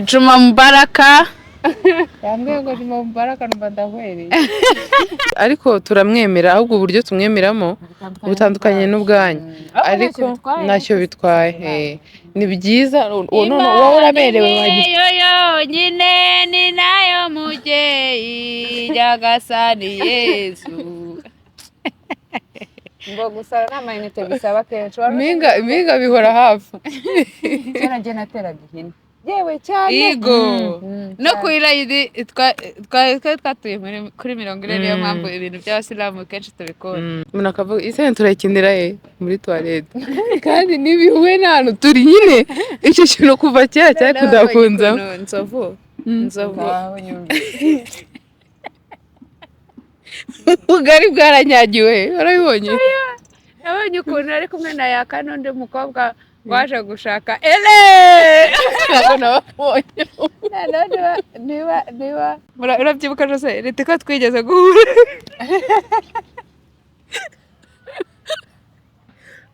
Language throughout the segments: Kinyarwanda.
Juma Mubaraka yambwiye ngo Juma Mubaraka numva ndahwereye ariko turamwemera ahubwo uburyo tumwemeramo butandukanye n'ubwanyu ariko ntacyo bitwaye ni byiza wowe uraberewe yo yonyine ni nayo mubyeyi nyagasani Yesu ngo gusara n'amayinite bisaba kenshi minga bihora hafi cyane njye nateraga ihene yewe cyane yego no kuyirayidi twatuye kuri 40 niyo mpamvu ibintu by'abasilamu kenshi tubikora umuntu akavuga ise turakinira muri toilette kandi nibihuye n'ahantu turi nyine icyo kintu kuva kera cyari kudakunza nzovu ubugari bwaranyagiwe urabibonye nabonye ukuntu ari kumwe na Yaka n'undi mukobwa waje gushaka ntabwo nababonye niba urabyibuka Jose leta ko twigeze guhura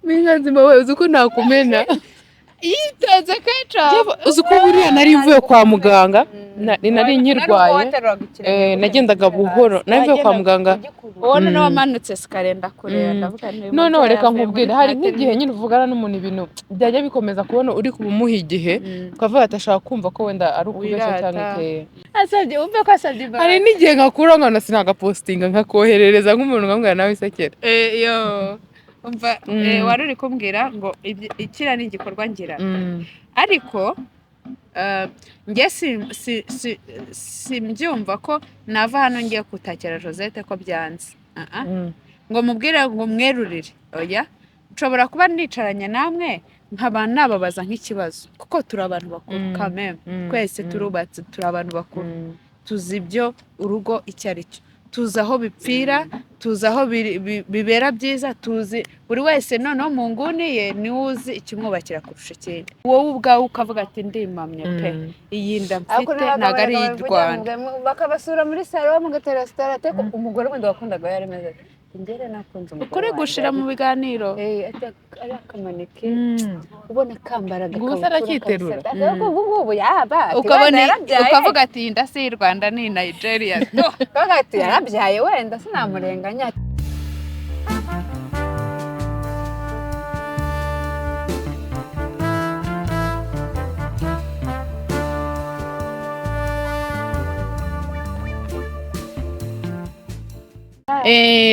minga nzima we uzi ko nakumena yitonze kenshi uzi ko buriya nari mvuye kwa muganga nari nkirwaye nagendaga buhoro nari mvuye kwa muganga ubona no wamanutse sikarenda kureba ndavuga none reka nkubwire hari nk'igihe nyine uvugana n'umuntu ibintu byajya bikomeza kubona uri kubumuha igihe ukavuga atashaka kumva ko wenda ari ukubeshya cyangwa ikeye asabye umve ko asabye hari n'igihe nkakura nkana sinagapostinga nkakoherereza nk'umuntu nkambwira nawe isekera yo umva wari uri kumbwira ngo ikira ni igikorwa ngira ariko njye simbyumva ko nava hano ngiye kutakira Josette ko byanze ngo mubwire ngo mwerurire oya nshobora kuba nicaranye namwe nkaba nababaza nk'ikibazo kuko turi abantu bakuru kameme twese turubatse turi abantu bakuru tuzi ibyo urugo icyo ari cyo tuzi aho bipfira tuzi aho bibera byiza tuzi buri wese noneho mu nguni ye niwe uzi ikimwubakira kurusha ikindi wowe ubwawe ukavuga ati ndimamye pe iyi nda mfite ntabwo ari iy'i Rwanda bakabasura muri salo mugatera sitarate umugore wenda wakundaga yari meze ngere nakunze umugore ukuri gushira mu biganiro ari akamanike ubona kambara gusa arakiterura ubu yaba ukabona ukavuga ati iyi nda si iy'i Rwanda ni Nigeria kaga ati yarabyaye wenda sinamurenganya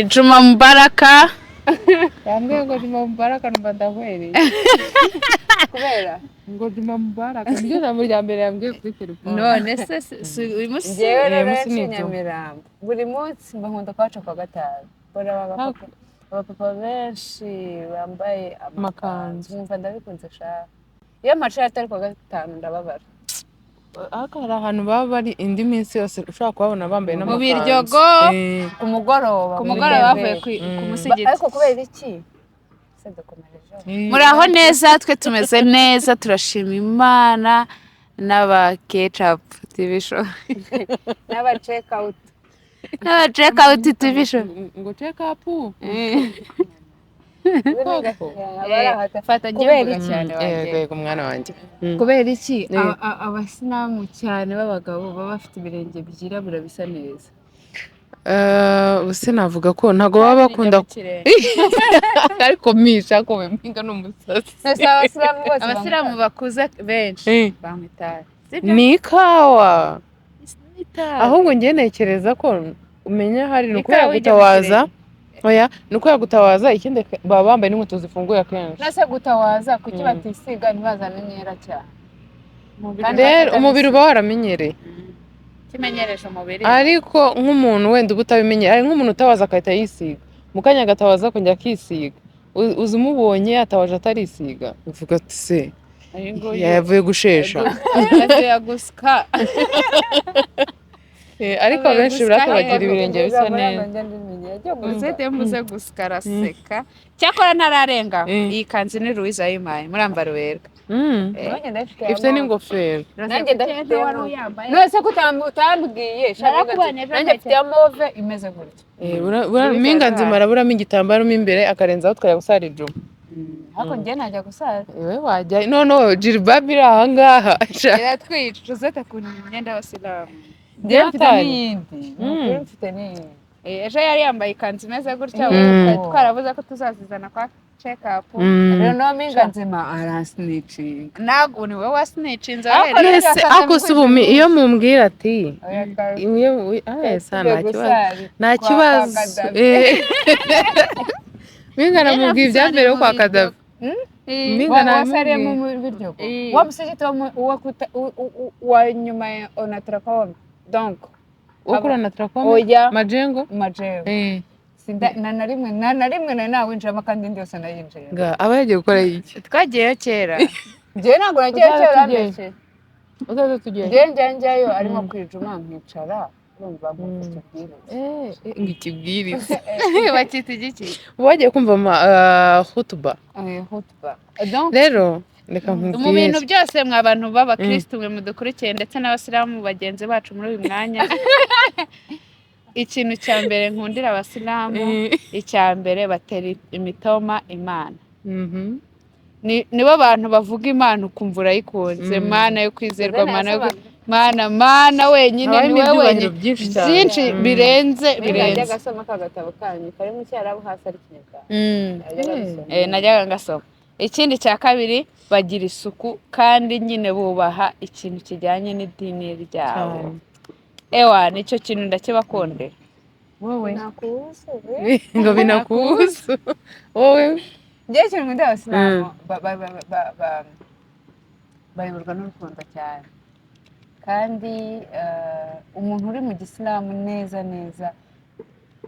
Juma Mubaraka yambwiye ngo Juma Mubaraka numva ndahwereye kubera ngo Juma Mubaraka nibyo jambo rya mbere yambwiye kuri telefone none se uyu munsi njyewe rero Nyamirambo buri munsi mba nkunda kwaca kwa gatanu abapapa benshi bambaye amakanzu numva ndabikunze shaka iyo mpaciye atari kwa gatanu ndababara hari ahantu baba bari indi minsi yose ushobora kubabona bambaye n'amakanzu mu Biryogo ku mugoroba bavuye ku musigiti ariko kubera iki muraho neza twe tumeze neza turashima Imana n'aba ketchup TV show n'aba check out TV show ngo check up fata ngiye cyane yego mwana wanjye kubera iki abasinamu cyane b'abagabo baba bafite ibirenge byirabura bisa neza ubuse navuga ko ntago baba bakunda ariko misha ko mpinga n'umusatsi abasiramu bakuze benshi bamwitaye ni ikawa ahubwo ngiye ntekereza ko umenya hari nuko yagutawaza oya nuko yagutawaza ikindi baba bambaye n'inkweto zifunguye akenshi nase gutawaza kuki batisiga ntibazana inkera cyane rero umubiri uba waramenyereye kimenyereje umubiri ariko nk'umuntu wenda uba utabimenyereye ari nk'umuntu utawaza akahita yisiga mu kanya agatawaza akongera akisiga uzi umubonye atawaje atarisiga uvuga ati se yavuye gushesha yagusika ariko abenshi bagira ibirenge bisa neza Josette mvuze gusika araseka cyakora ntararenga iyi kanzu ni Louise ayimpaye murambara werwa ifite n'ingofero nanjye ndafite nose ko utambwiye nanjye mfite move imeze gutya minga nzima araburamo igitambaro mo imbere akarenzaho twajya gusara ijuma ariko njye najya gusara Ewe wajya noneho jilbab iri aha ngaha iratwica Rosette akunda imyenda y'abasilamu njye mfite Byatari. n'iyindi ni ukuri mfite n'iyindi ejo yari yambaye ikanzu imeze gutya Mm. twari twaravuze ko tuzazizana kwa check up rero no mpinga nzima aransinicinga ntabwo ni wowe wasinicinze Ariko wahereye rero- Ese ako si ubumi iyo mumbwira ati oya kare esa nta kibazo nta kibazo Mpinga namubwiye ibya mbere yo kwa Kadafi Mpinga wasariye mu namubwiye biryo Eh. wa musigiti wa nyuma ya onatracom donc wo kuri Anatracom Oya. Majengo majewe na rimwe nari nawinjiramo kandi indi yose nayinjiyemo nga aba yagiye gukora iki twagiyeyo kera njyewe ntabwo nagiye Uzaza kera tugiye. mbese uzaze tugende njyewe njyayo arimo kwijuma nkicara urumva mufite ubwiriza ngo ikibwiriza bakita igiki wagiye kumva hutuba hutuba donc rero reka mu bintu nkubwire byose mwa bantu b'abakristu mwe mudukurikiye ndetse n'abasilamu bagenzi bacu muri uyu mwanya ikintu cya mbere nkundira abasilamu icya mbere batera imitoma imana Mhm. nibo bantu bavuga imana ukumva urayikunze mana yo kwizerwa mana wenyine Haba ni wowe n'ibyubahiro wenyine byinshi cyane. byinshi birenze najya birenze agasoma kagatabo kanyu kari mu cyarabu hasi ari kinyarwanda najyaga ngasoma ikindi cya kabiri bagira isuku kandi nyine bubaha ikintu kijyanye n'idini ryabo Cyane. ewa nicyo kintu ndakibakondera wowe nakubuze ngo binakubuza wowe njyewe ikintu nkunda abasilamu bayoborwa n'urukundo cyane kandi umuntu uri mu gisilamu neza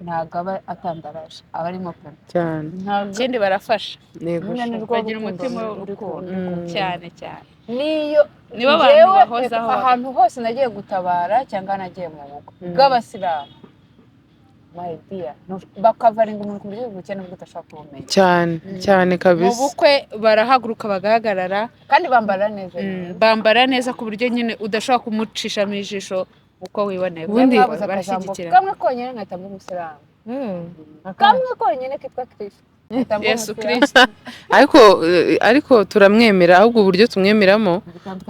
ntabwo aba atandaraje aba arimo pe cyane ikindi barafasha nego Nyine ni rwo bagira rukundo umutima ruri w'urukundo Mm. cyane cyane niyo Nibo abantu njyewe bahozaho ahantu hose nagiye gutabara cyangwa nagiye mu bukwe bw'abasilamu my dear bakavaringa umuntu ku buryo bukene bwo udashobora kubumenya cyane mu kabisa bukwe barahaguruka bagahagarara kandi bambara neza bambara neza ku buryo nyine udashobora kumucishamo ijisho uko wiboneye Ubundi- mwabuze akajambo barashyigikira kamwe konyine nkahita mba umusilamu kamwe konyine kitwa kristo nkahita mba Yesu umusilamu. Kristo ariko turamwemera ahubwo uburyo tumwemeramo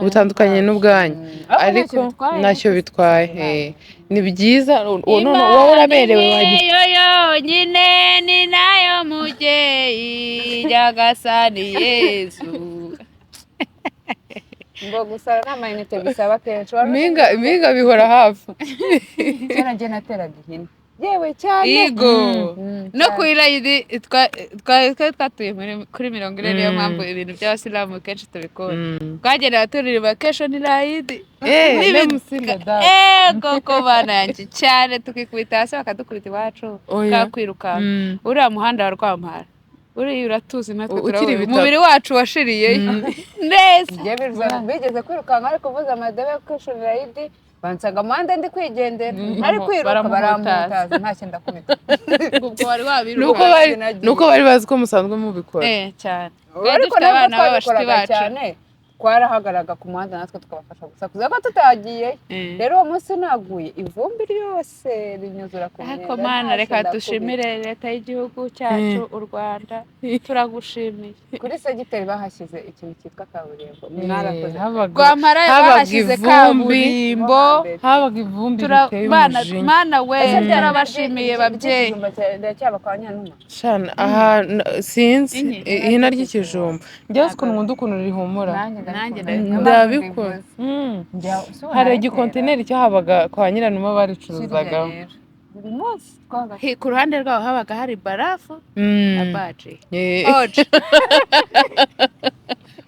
butandukanye n'ubwanyu ariko ntacyo bitwaye ni byiza wowe uraberewe wagira yo yonyine ni nayo mubyeyi nyagasani Yesu ngo gusara nta mayinite bisaba kenshi Mpinga bihora hafi kera njye nateraga ihene yewe cyane Yego. Mm, no cyane. ku irayidi twari twatuye kuri 40 niyo mpamvu ibintu by'abasilamu kenshi tubikunda twagenera turirimba kesho ni rayidi koko bana yanjye cyane tukikubita hasi bakadukubita iwacu kakwiruka uriya muhanda wa Rwampara uriya uratuzi natwe Ukiri turabona ibitabo. umubiri wacu washiriyeyo neza Njye bigeze kwirukanka ari kuvuza amadebe yo kwishura irayidi bansaga amande ndi kwigendera ari kwiruka baramputaza nta kintu ndakubita ubwo wari wabiruka nuko bari bazi ko musanzwe mubikora cyane ariko dufite nabwo abana b'abashiki twabikoraga bacu cyane twarahagaraga ku muhanda natwe tukabafasha gusakuza ko tutagiye rero uwo munsi naguye ivumbi ryose rinyuzura ku myenda ariko mana reka dushimire leta y'igihugu cyacu u Rwanda turagushimiye kuri segiteri bahashyize ikintu cyitwa kaburimbo mwarakoze Rwampara bahashyize kaburimbo habaga ivumbi riteye umujinya mana we turabashimiye babyeyi ndacyaba kwa Nyanuma aha sinzi ihina ry'ikijumba njyewe ukuntu nkunda ukuntu rihumura nanjye ndabikora hari igikontineri cyahabaga kwa Nyiranuma baricuruzagaho buri munsi ku ruhande rwaho habaga hari barafu na baji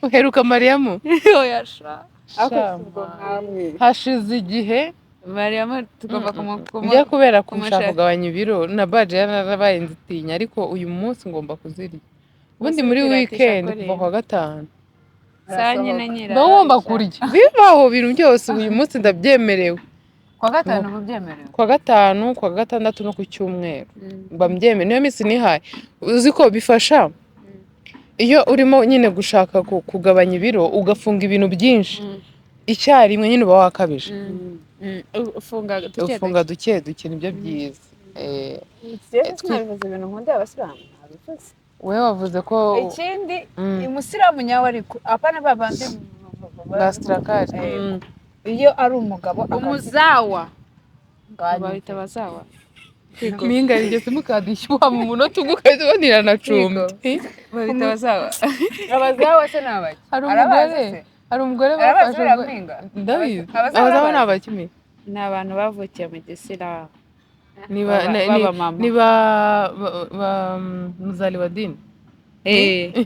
uheruka Mariyamu hashize igihe Mariyamu tugomba njya kubera ko nshaka kugabanya ibiro na baji yarabaye nzitinya ariko uyu munsi ngomba kuzirya ubundi muri weekend kuva kwa gatanu mba ngomba kurya bibaho ibintu byose uyu munsi ndabyemerewe kwa gatanu mubyemerewe kwa gatanu kwa gatandatu no ku cyumweru mba mbyemerewe niyo minsi nihaye uzi ko bifasha iyo urimo nyine gushaka kugabanya ibiro ugafunga ibintu byinshi icyarimwe nyine uba wakabije ufunga duke duke nibyo byiza twabivuze ibintu nkunda abasilamu nabivuze wowe wavuze ko ikindi umusiramu nyawe ariko apana babandi bastrakari iyo ari umugabo umuzawa bahita bazawa minga rigeze mukadishyuha mu munota umwe ukahita ubonera na cumbi bahita bazawa abazawa se ni abaki hari umugore bafashe ndabizi abazawa ni abakimi ni abantu bavukiye mu gisilamu ni ba muzaliwadini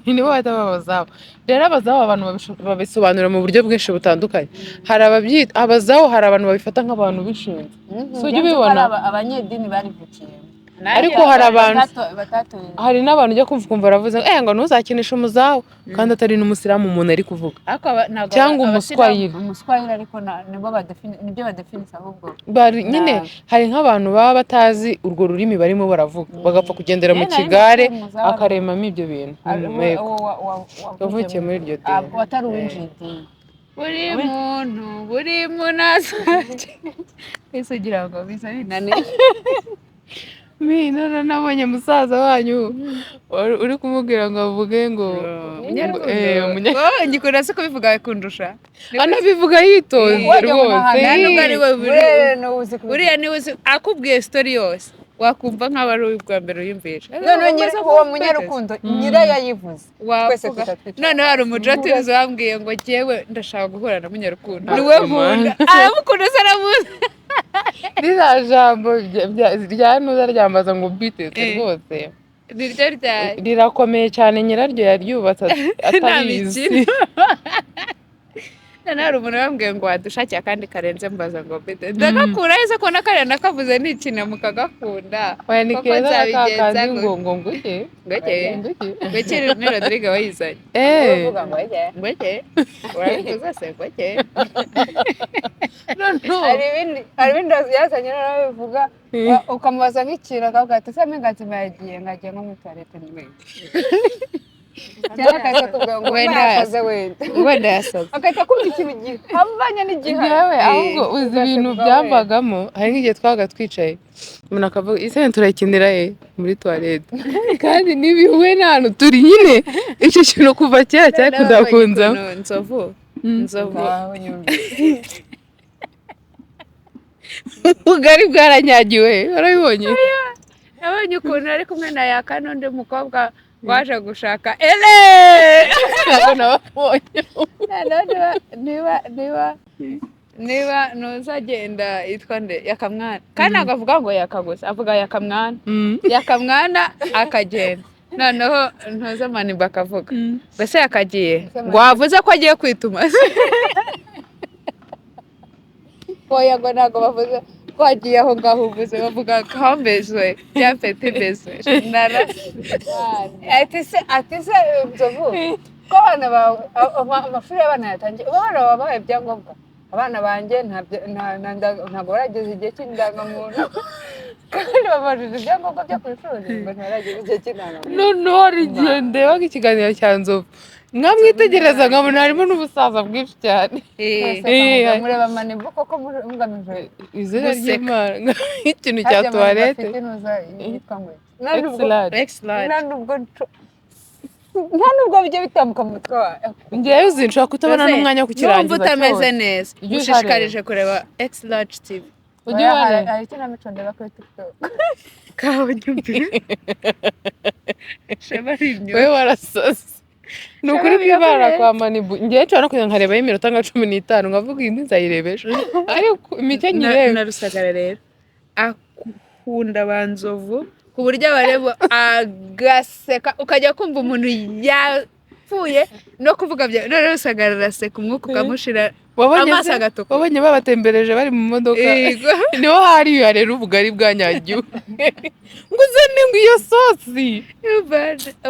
nibo bahita babazaho rero abazaho abantu babisobanura mu buryo bwinshi butandukanye hari ababyita abazaho hari abantu babifata nk'abantu bishinze so ujye ubibona abanyedini barivukiyemo ariko hari abantu hari n'abantu ujya kumva baravuze ngo ntuzakinishe umuzaho kandi atari n'umusiramu umuntu ari kuvuga cyangwa umuswahili ariko nibyo badefinisa ahubwo nyine hari nk'abantu baba batazi urwo rurimi barimo baravuga bagapfa kugendera mu kigare akaremamo ibyo bintu wavukiye muri iryo dini watari uwinjiye idini buri muntu azaje ese ugira ngo bisa binaniye none nabonye musaza wanyu uri kumubwira ngo avuge ngo ngikunda se kubivuga kundusha anabivuga yitonze rwose buriya niwe uzi akubwiye story yose wakumva nk'aho ari ubwa mbere uyumvisha none uwo munyarukundo nyirayo yayivuze noneho hari umujoti wambwiye ngo jyewe ndashaka guhura na munyarukundo niwe nkunda aramukunda se aramuzi ririya jambo rya nuza ryambaza ngo bitete rwose niryo ryari rirakomeye cyane nyiraryo yaryubatse atabizi hari umuntu wambwiye ngo wadushakiye akandi karenze mbaza ngo bite ndagakura ese ko nakariya nakavuze n'ikintu mukagakunda oya ni keza kakandi ngo nguke ni Rodrigue wayizanye uvuga ngo urabivuze se hari ibindi yazanye nawe bivuga ukamubaza nk'ikintu akavuga ati se mingazima yagiye ngagiye nko muri toilette n'ibindi cyangwa akahita akubwira ngo yasaze wenda yasaze agahita akubwira ikintu gihamanye n'igihari ahubwo uzi ibintu byambagamo hari nk'igihe twabaga twicaye umuntu akavuga ese turayikinira muri toilette kandi n'ibihuwe n'ahantu turi nyine icyo kintu kuva kera cyari kudakunzamo inzovu ubugari bwaranyagiwe urabibonye nabonye ukuntu ari kumwe na yaka n'undi mukobwa waje gushaka ntabwo nababonye niba ntuzagenda yitwa nde yakamwana kandi ntabwo avuga ngo yakagusa avuga yakamwana akagenda noneho ntuzamaniba akavuga mbese yakagiye ngo wavuze ko agiye kwituma oya ngo ntabwo bavuze twagiye aho ngaho uvuze bavuga kambezwe byafite bezwe ati se inzovu ko abana bawe amashuri y'abana yatangiye abana baba bahaye ibyangombwa abana banjye ntabwo barageza igihe cy'indangamuntu kandi babajije ibyangombwa byo ku ishuri ngo ntibarageza igihe cy'indangamuntu noneho hari igihe ndeba nk'ikiganiro cya nzovu mwamwitegereza nkabona harimo n'ubusaza bwinshi cyane mureba manibu koko mugamije izina ry'Imana nk'ikintu cya tuwarete nta nubwo bijya bitambuka mu mutwe wawe njyewe uzi nshobora kutabona n'umwanya wo kukirangiza cyose utameze neza ushishikarije kureba X Large TV hari ikinamico ndeba kuri TikTok kawe nyumvire shema rimwe wewe warasaze ni ukuri kwibara kwa manibu ngewe nshobora no kujya nkarebaho iminota nka 15 nkavuga iyi nzayirebesha ariko imikenyere na Rusagara rero akunda banzovu ku buryo abareba agaseka ukajya kumva umuntu yapfuye no kuvuga bya none Rusagara araseka umwuka ukamushira amaso agatuka wabonye babatembereje bari mu modoka niho hari rero ubugari bwanyagiwe ngo uzane ngo iyo sosi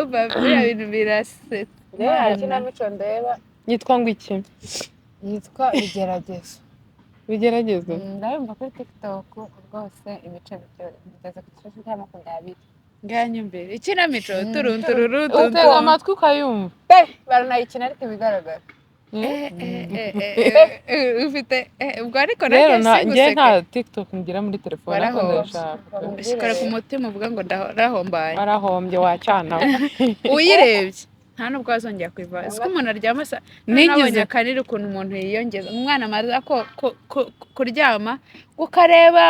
uba ibintu birase rero ikinamico ndeba yitwa ngo iki yitwa bigerageze ndabumva kuri TikTok rwose imico bigeze ku kibazo cya 20 nganye imbere ikinamico turuntururu utega amatwi ukayumva baranayikina ariko ibigaragara ufite ubwo ariko rero nanjye njye nta singuseke TikTok ngira muri telefone ariko Warahombye. ndashaka shikora ku mutima uvuga ngo ndahombaye warahombye wacana uyirebye nta nubwo wazongera kuyiva uzi ko umuntu aryama Nigeze- nabonye akaniri ukuntu umuntu yiyongeza umwana amaze kuryama ukareba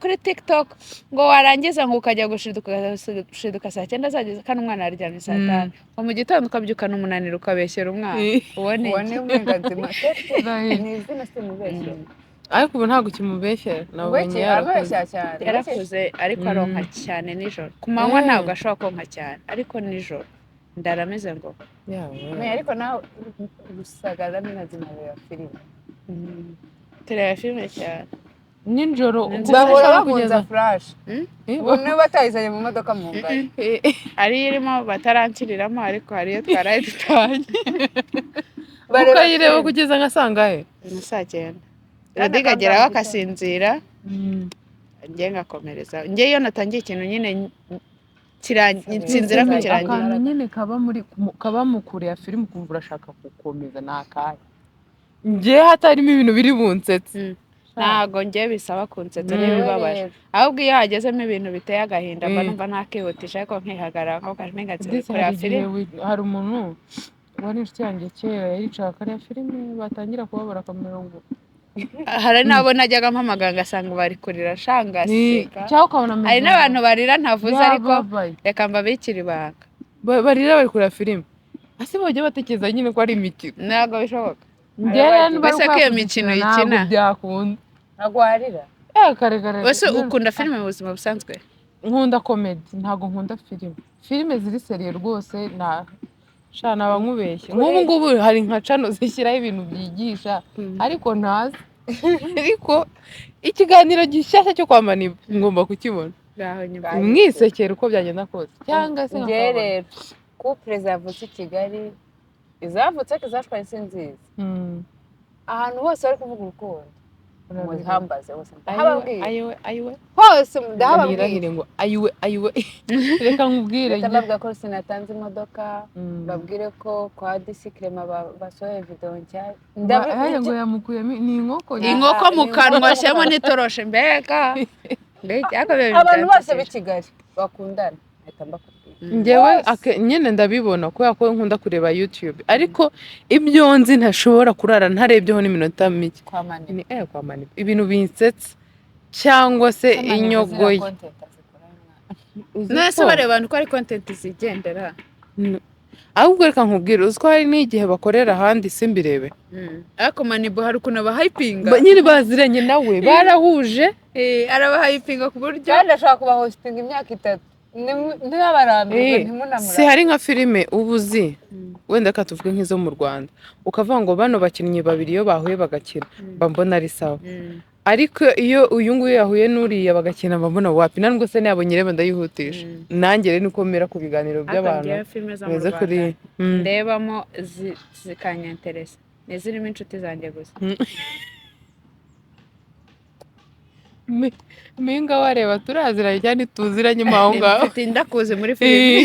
kuri TikTok ngo warangiza ngo ukajya gushiduka saa 9 zageze kandi umwana aryamye saa 5 ngo mu gitondo ukabyukana umunaniro ukabeshyera umwana ubone uwo ni umwengazima ni izina simubeshye ariko ubu ntabwo ukimubeshyera nabonye abeshya cyane yarakuze ariko aronka cyane nijoro ku manywa ntabwo ashobora konka cyane ariko nijoro ndarameze ngo ariko nawe gusagara n'amazina ya filime tureba filime cyane nijoro bahora bakunza flash ubu niba batayizanye mu modoka mu ngari ariyo irimo batarankiriramo ariko hariyo twaraye dutanye ukayireba kugeza nka sangahe ni saa 9 Radiga ageraho akasinzira njye ngakomereza njye iyo natangiye ikintu nyine nsinzira ku kirangira akantu nyine kaba mu kure ya filime ukumva urashaka gukomeza ni akahe njye hatarimo ibintu biri bunsetse ntago njye bisaba kunsetsa n'ibibabaje ahubwo iyo hagezemo ibintu biteye agahinda mba numva ntakihutisha ariko nkihagarara ko kamenga kureba filime hari umuntu wari inshuti yanjye kera yaricaga akareba filime batangira kubabara akamera ngo hari n'abo najyaga mpamagara ngasanga bari kurira shangaseka cyangwa ukabona hari n'abantu barira ntavuze ariko reka mbabikire ibanga barira bari kureba filime ase bajya batekereza nyine ko ari imikino ntabwo bishoboka mbese ko iyo mikino yikina byakunda ntabwo warira kare wese ukunda filime mu buzima busanzwe nkunda komedi ntabwo nkunda filime ziri seriye rwose shana abankubeshye nk'ubu ngubu hari nka cano zishyiraho ibintu byigisha ariko ntazi ariko ikiganiro gishyashya cyo kwa Maniba ngomba kukibona mwisekera uko byagenda kose cyangwa se rero couple zavutse i Kigali izavutse ariko izashwaye si nziza ahantu hose bari kuvuga urukundo muhambaze hose ndahababwiye hose ndahababwiye ngo ayiwe reka nkubwire ndavuga ko sinatanze imodoka babwire ko kwa Disikrema basohoye video nshya ndavuga ngo yamukuyemo ni inkoko mu kanwa shyamo n'itoroshe mbega abantu bose b'i Kigali bakundana ahita mbakubwira njyewe nyine ndabibona kubera ko nkunda kureba YouTube ariko ibyo nzi ntashobora kurara ntarebyeho n'iminota mike kwa Maniba ibintu binsetse cyangwa se inyogoye nese bareba abantu ko ari content zigendera ahubwo reka nkubwire uziko hari n'igihe bakorera ahandi simbirebe ariko Maniba hari ukuntu abahayipinga nyine baziranye nawe barahuje arabahayipinga ku buryo kandi ashaka kubahostinga imyaka 3 ntibabarambirwe ntimunamura si hari nka filime ubuzi wenda ka tuvuge nk'izo mu Rwanda ukavuga ngo bano bakinnyi babiri iyo bahuye bagakina mbona ari sawa ariko iyo uyu nguyu yahuye n'uriya bagakina mbona wapi nubwo se nabonye reba ndayihutisha nanjye rero niko mera ku biganiro by'abantu beze kuri ndebamo zikanyenteresa nezirimo inshuti zanjye gusa Minga wareba turaziranye cyane tuziranye aho ngaho mfite indakuze muri filime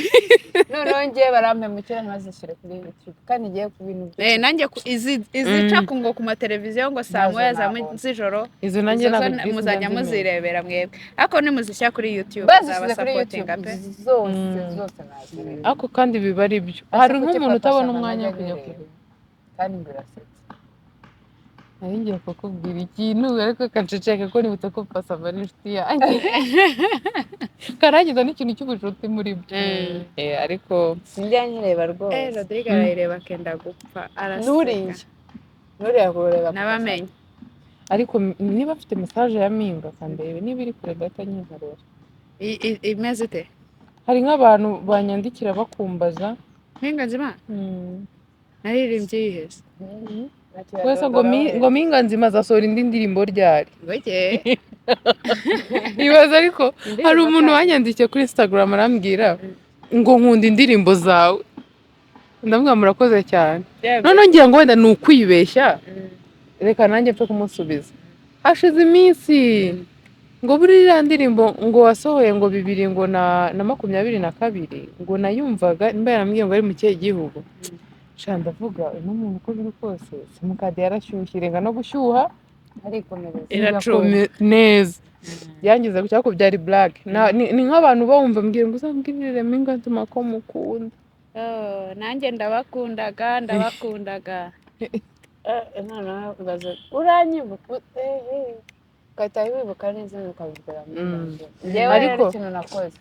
noneho ngiye barampemukira ntibazishyire kuri YouTube kandi ngiye ku bintu nanjye izica ngo ku mateleviziyo ngo saa 9 za z'ijoro izo nanjye muzajya muzirebera mwebwe ariko nimuzishyira kuri YouTube zabasapotinga pe zose nazireba ako kandi biba ari byo hari nk'umuntu utabona umwanya wo kujya kureba kandi mbirasetse ngiye kukubwira ikintu ariko kanceceka ko nibutse ko pasa bari inshuti yanjye karangiza n'ikintu cy'ubucuti muri byo ariko sinjya nyireba rwose Rodrigue arayireba akenda gupfa araseka nuriya kureba nabamenye ariko niba afite message ya Minga kandebe niba iri kure data nyinkarora imeze ite hari nk'abantu banyandikira bakumbaza Minga nzima naririmbye yihese wese ngo Minga nzima azasohora indi ndirimbo ryari ibaza ariko hari umuntu wanyandikiye kuri Instagram arambwira ngo nkunda indirimbo zawe ndamubwira murakoze cyane noneho ngira ngo wenda ni ukwibeshya reka nanjye mfe kumusubiza hashize iminsi ngo buriya ndirimbo ngo wasohoye ngo 2022 ngo nayumvaga nimba yarambwiye ngo ari mu kihe gihugu sha ndavuga uno muntu uko biri kose simukadi yarashyushye irenga no gushyuha irikomereza neza yangiza gucyako byari black ni nk'abantu bawumva mbwira ngo uzambwirire minga ntuma ko mukunda nanjye ndabakundaga noneho ubaza uranyibuka ugahita wibuka neza ukabibwira njyewe rero ikintu nakoze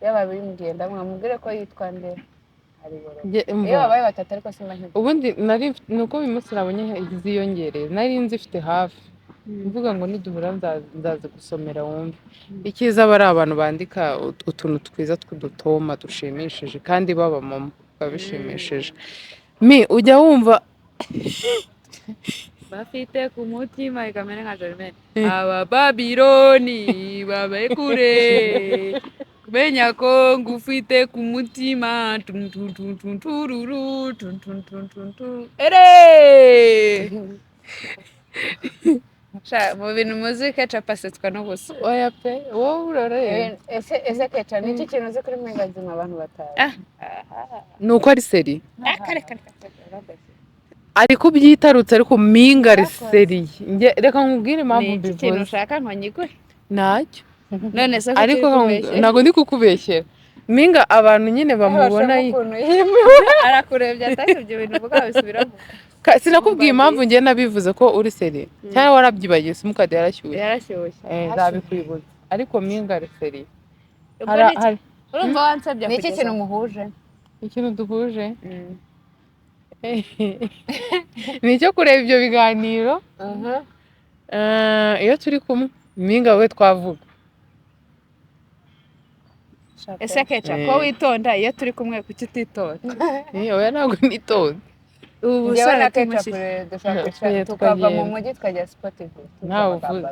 yaba bimbwiye ndamubwire ko yitwa nde iyo babaye batatu ariko simba nk'ibyo ubundi nuko uyu munsi nabonye ziyongereye nari nzifite hafi mvuga ngo niduhura nzaza gusomera wumve icyiza aba ari abantu bandika utuntu twiza tw'udutoma dushimishije kandi baba mama bishimishije ujya wumva bafite ku mutima ikamera nka Germaine aba Babiloni babaye kure kumenya ko ngufite ku mutima mu bintu muzi ketchup asetswa no gusa oya pe wowe urareba ese ketchup ni iki kintu uzi kuri Mwingazima abantu batazi ni uko ari seri ari kubyitarutse ariko Mpinga ari seri reka nkubwire impamvu mbivuze ikintu ushaka ngo nyiguhe ntacyo none se ariko ntabwo ndi kukubeshyera Mpinga abantu nyine bamubona arakurebye atakibye ibintu uvuga bisubiramo sinakubwiye impamvu njye nabivuze ko uri seri cyangwa warabyibagiye simukadi yarashyushye nzabikwibutsa ariko Mpinga ari seri urumva wansabye ni iki kintu muhuje ikintu duhuje ni icyo kureba ibyo biganiro iyo turi kumwe Mpinga we twavuga ese ketchup ko witonda iyo turi kumwe kuki utitonda oya ntabwo nitonda ubu usara ketchup dushaka tukava mu mujyi tukajya Spotify ntawe uvuze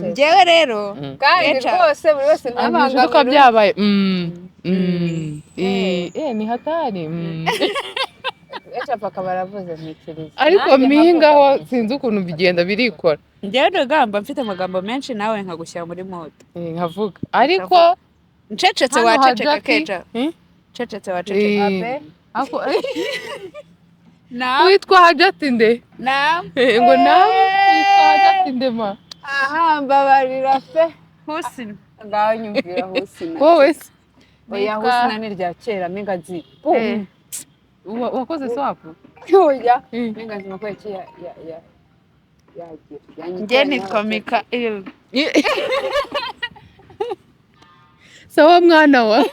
njyewe rero kandi rwose buri wese ntabanga ko byabaye ni hatari ketchup akaba aravuze ntikiriza ariko Mpinga ho sinzi ukuntu bigenda birikora njyewe ndagamba mfite amagambo menshi nawe nkagushyira muri moto nkavuga ariko ncecetse waceceka ketchup ncecetse waceceka witwa Hajati nde ngo nawe witwa Hajati nde ma aha mbabarira pe Husina ngaho nyumvira Husina wowe se oya Husina ni rya kera Mpinga nzi wakoze swapu oya Mpinga nzi ko ya njye nitwa Mikael sawa mwana wa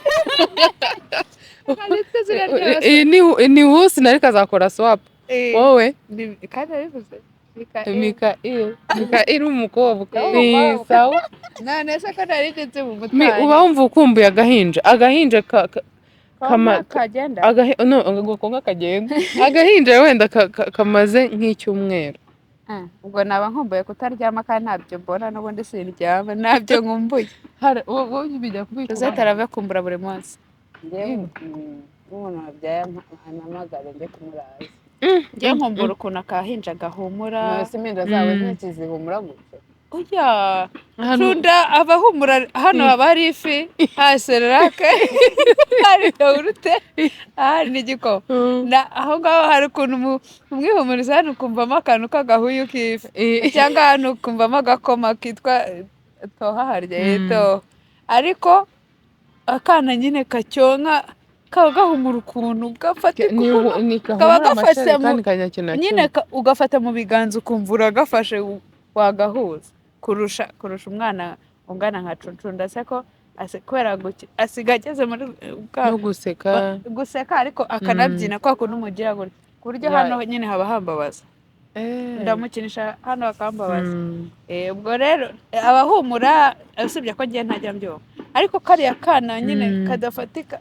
ni Husina ariko azakora swap wowe kandi abivuze Mikael umukobwa sawa none se ko nari ndetse mu mutwe uba wumva ukumbuye agahinja kagenda konga kagenda agahinja wenda kamaze nk'icyumweru ubwo naba nkumbuye kutaryama kandi ntabyo mbona n'ubundi sindyama ntabyo nkumbuye wowe bijya kubika Rosette arabakumbura buri munsi umuntu wabyaye ampamagare njye kumuraza njye nkumbura ukuntu akahinja gahumura impinja zawe ntizihumura gutya oya Runda abahumura hano haba hari ifi hasererake hari yawurute hari n'igikoma aho ngaho hari ukuntu umwihumuriza hano ukumvamo akantu k'agahuyu k'ifi cyangwa hano ukumvamo agakoma kitwa toha harya yito ariko akana nyine kacyonka kaba gahumura ukuntu gafatika kaba gafashe nyine ugafata mu biganza ukumva uragafashe wagahuza kurusha umwana ungana nka Cuncunda se ko kubera asiga ageze muri guseka ariko akanabyina kwa kuntu umugira gutya ku buryo hano nyine haba hambabaza ndamukinisha hano bakambabaza ubwo rero abahumura usibye ko ngiye ntajya mbyumva ariko kariya kana nyine kadafatika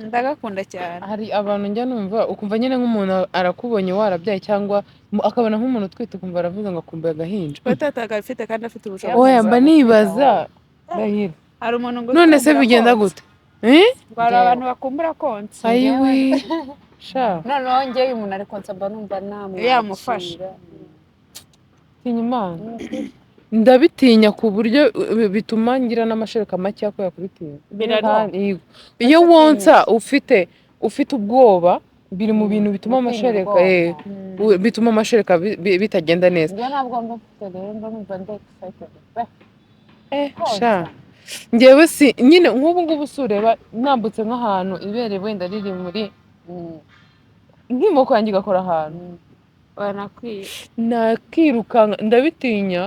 ndagakunda cyane hari abantu njya numva ukumva nyine nk'umuntu arakubonye warabyaye cyangwa akabona nk'umuntu utwite ukumva aravuze ngo akumbuye agahinja agafite kandi afite ubushobozi oya mba nibaza ndahira hari umuntu ngo none se bigenda gute hari abantu bakumbura konsa ayiwe sha noneho njyewe umuntu ari konsa mba numva namwe yamufasha tinya Imana ndabitinya ku buryo bituma ngira n'amashereka make yakora kubitinya iyo wonsa ufite ufite ubwoba biri mu bintu bituma amashereka bituma amashereka bitagenda neza. njye ntabwo mba mfite rero mba numva ndi excited sha njyewe si nyine nk'ubu ngubu sureba nambutse nk'ahantu ibere wenda riri muri nk'imoko yanjye igakora ahantu wanakwiye nakirukanka ndabitinya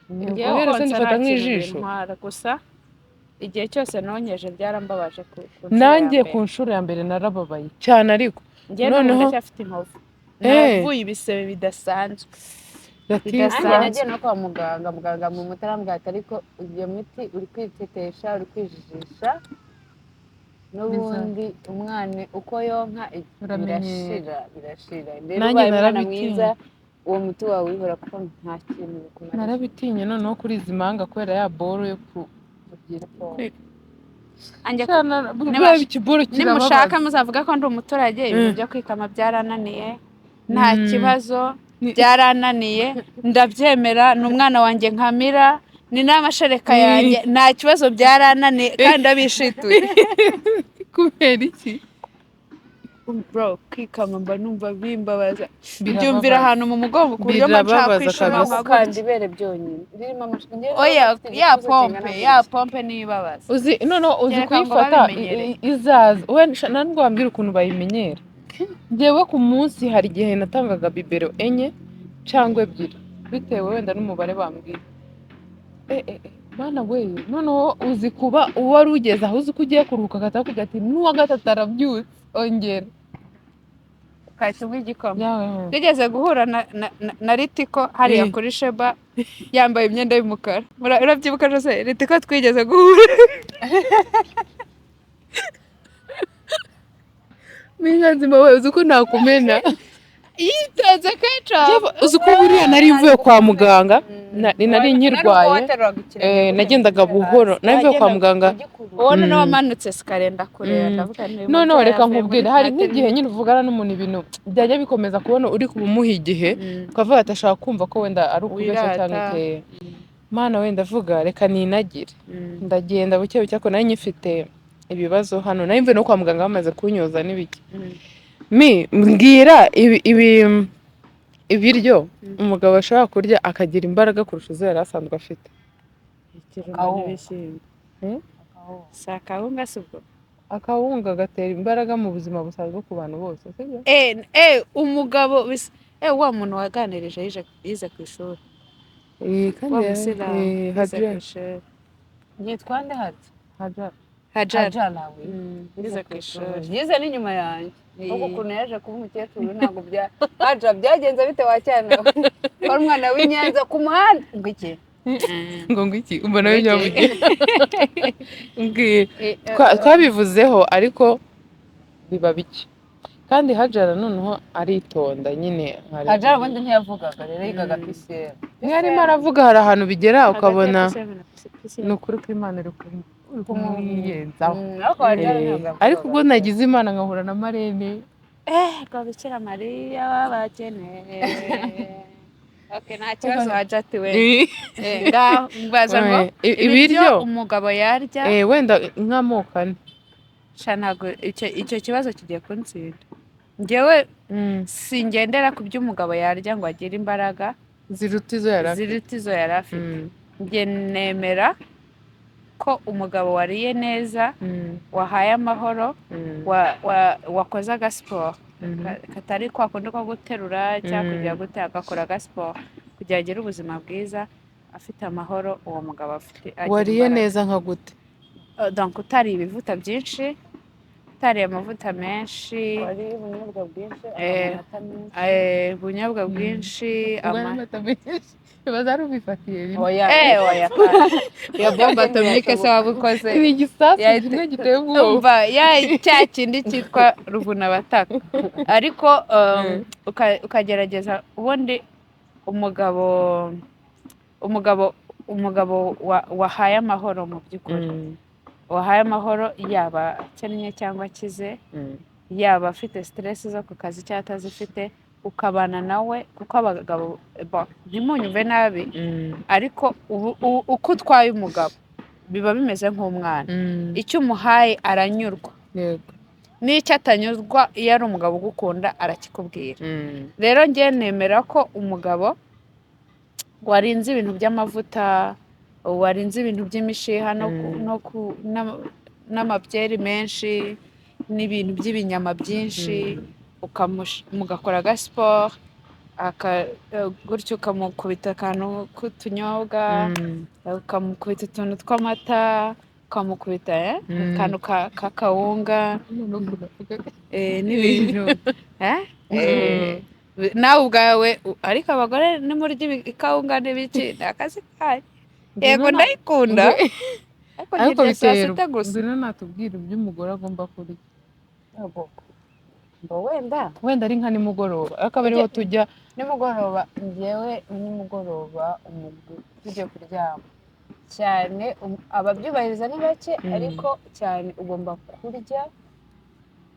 kubera se ndifata nk'ijisho gusa igihe cyose nonyeje byarambabaje nanjye ku nshuro ya mbere narababaye cyane ariko noneho ndacyafite inkovu navuye ibisebe bidasanzwe nagiye no kwa muganga mu mutarambwira ati ariko iyo miti uri kwitetesha uri kwijijisha n'ubundi umwana uko yonka birashira rero ubaye umwana mwiza uwo muti wawe wihora kuko nta kintu bikumara. Narabitinye noneho kuri izi manga kubera ya boro yo kugira nimushaka muzavuga ko ndi umuturage ibintu byo kwikama byarananiye nta kibazo byarananiye ndabyemera n'umwana wanjye nkamira ni n'amashereka yanjye nta kibazo byarananiye kandi abishituye kubera iki bro kwikama mba numva bimbabaza byumvira ahantu mu mugongo ku buryo mba kwishima kandi ibere byonyine birimo amashinge ya pompe nibabaza uzi noneho uzi kuyifata izaza ntabwo wambwira ukuntu bayimenyera. Njyewe ku munsi hari igihe natangaga bibero 4 cyangwa 2 bitewe wenda n'umubare bambwira mana we noneho uzi kuba uwari ugeze aho uzi ko ugiye kuruhuka agatakugira ati n'uwa gatatu arabyutse ongera ukahita unywa igikoma. Tugeze guhura na Ritiko hariya kuri Sheba yambaye imyenda y'umukara urabyibuka Jose Ritiko twigeze guhura minganzima we uzi ko nakumena yitonze kenshi uzi ko buriya nari mvuye kwa muganga nari nkirwaye nagendaga buhoro nari mvuye kwa muganga ubona nawe wamanutse sikarenda kureba ndavuga noneho reka nkubwire hari nk'igihe nyine uvugana n'umuntu ibintu byajya bikomeza kubona uri kubumuha igihe ukavuga ati ashaka kumva ko wenda ari ukubeshya cyane iteye mana wenda avuga reka ninagire ndagenda buke buke ko nari nyifite ibibazo hano nari mvuye no kwa muganga bamaze kunyoza n'ibiki mbwira ibiryo umugabo ashobora kurya akagira imbaraga kurusha izo yari asanzwe afite. Akawunga si ubwo akawunga gatera imbaraga mu buzima busanzwe ku bantu bose sibyo? Umugabo wa muntu waganirije yize ku ishuri yitwa nde Hajar yize ku ishuri yize n'inyuma yanjye uko ukuntu yaje kuba umukecuru ntabwo byagenze bite wacyana wari umwana w'Inyanza ku muhanda ngo iki umva nawe byavuye twabivuzeho ariko biba bike kandi Hajara noneho aritonda nyine Hajara ubundi ntiyavugaga rero yigaga PCR arimo aravuga hari ahantu bigera ukabona ni ukuri ko Imana iri kumuyenzaho ariko ubwo nagize Imana nkahura na Marene ngo Bikira Mariya w'abakene nta kibazo Hajati we mbaza ngo ibiryo umugabo yarya wenda nk'amoko 4 ntabwo icyo kibazo kigiye kuntsinda njyewe singendera ku by'umugabo yarya ngo agire imbaraga ziruta izo yari afite njye nemera ko umugabo wariye neza wahaye amahoro wakoze agasiporo katari kwa kundi ko guterura cyangwa kugira gute agakora agasiporo kugira agire ubuzima bwiza afite amahoro uwo mugabo afite wariye neza nka gute donc utari ibivuta byinshi utari amavuta menshi wari ubunyobwa bwinshi ubunyobwa bwinshi bazari ubifatiye oya ya bomba atomike se wabukoze ni igisasu kimwe giteye ubwoba cya kindi cyitwa ruvunabataka ariko ukagerageza ubundi umugabo wahaye amahoro mu by'ukuri wahaye amahoro yaba akennye cyangwa akize yaba afite stress zo ku kazi cyangwa atazifite ukabana nawe kuko abagabo ntimunyumve nabi ariko uko utwaye umugabo biba bimeze nk'umwana icyo umuhaye aranyurwa n'icyo atanyuzwa iyo ari umugabo ugukunda arakikubwira. Rero njye nemera ko umugabo warinze ibintu by'amavuta, warinze ibintu by'imishiha n'amabyeri menshi n'ibintu by'ibinyama byinshi, mugakora agasiporo gutyo ukamukubita akantu k'utunyobwa, ukamukubita utuntu tw'amata, ukamukubita akantu k'akawunga n'ibintu nawe ubwawe. Ariko abagore nimurya ikawunga n'ibiki ni akazi kanyu. Yego ndayikunda ariko biterwa gusa. Natubwira ibyo umugore agomba kurya. Wenda ari nka nimugoroba akaba ariho tujya nimugoroba. Njyewe nimugoroba tujya kuryama cyane, ababyubahiriza ni bake ariko cyane ugomba kurya.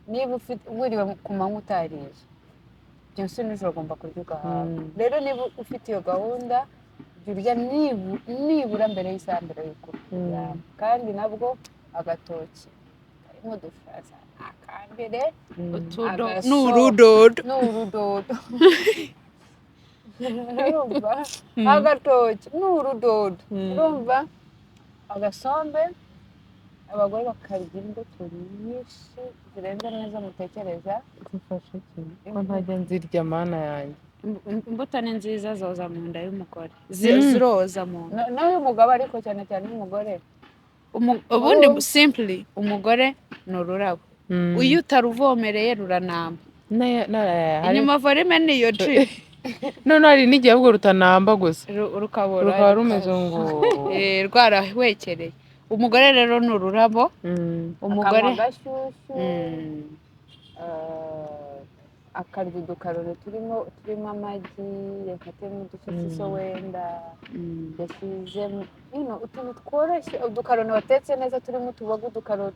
Niba wiriwe ku manywa utariye byose nijoro ugomba kurya ugahaga. Rero niba ufite iyo gahunda jya urya nibura mbere y'isaha mbere y'uko uryama. Kandi nabwo agatoki karimo udufaranga akambere n'urudodo agatoki n'urudodo, urumva agasombe. Abagore bakarya imbuto nyinshi zirenze neza mutekereza. zifashe ko ntajya nzirya mana yanjye. Imbuto ni nziza, zoza mu nda y'umugore, ziroza mu nda n'uy'umugabo, ariko cyane cyane y'umugore. Ubundi simply umugore ni ururabo, iyo utaruvomereye ruranamba. Inyuma volume niyo ji none hari n'igihe ahubwo rutanamba gusa rukaba rumeze ngo rwarahwekereye. Umugore rero ni ururabo. Umugore agashyushyu akarya udukaroni turimo amagi, yakatemo udusosiso wenda yashyizemo utuntu tworoshye, udukaroni watetse neza turimo utuboga, udukaroni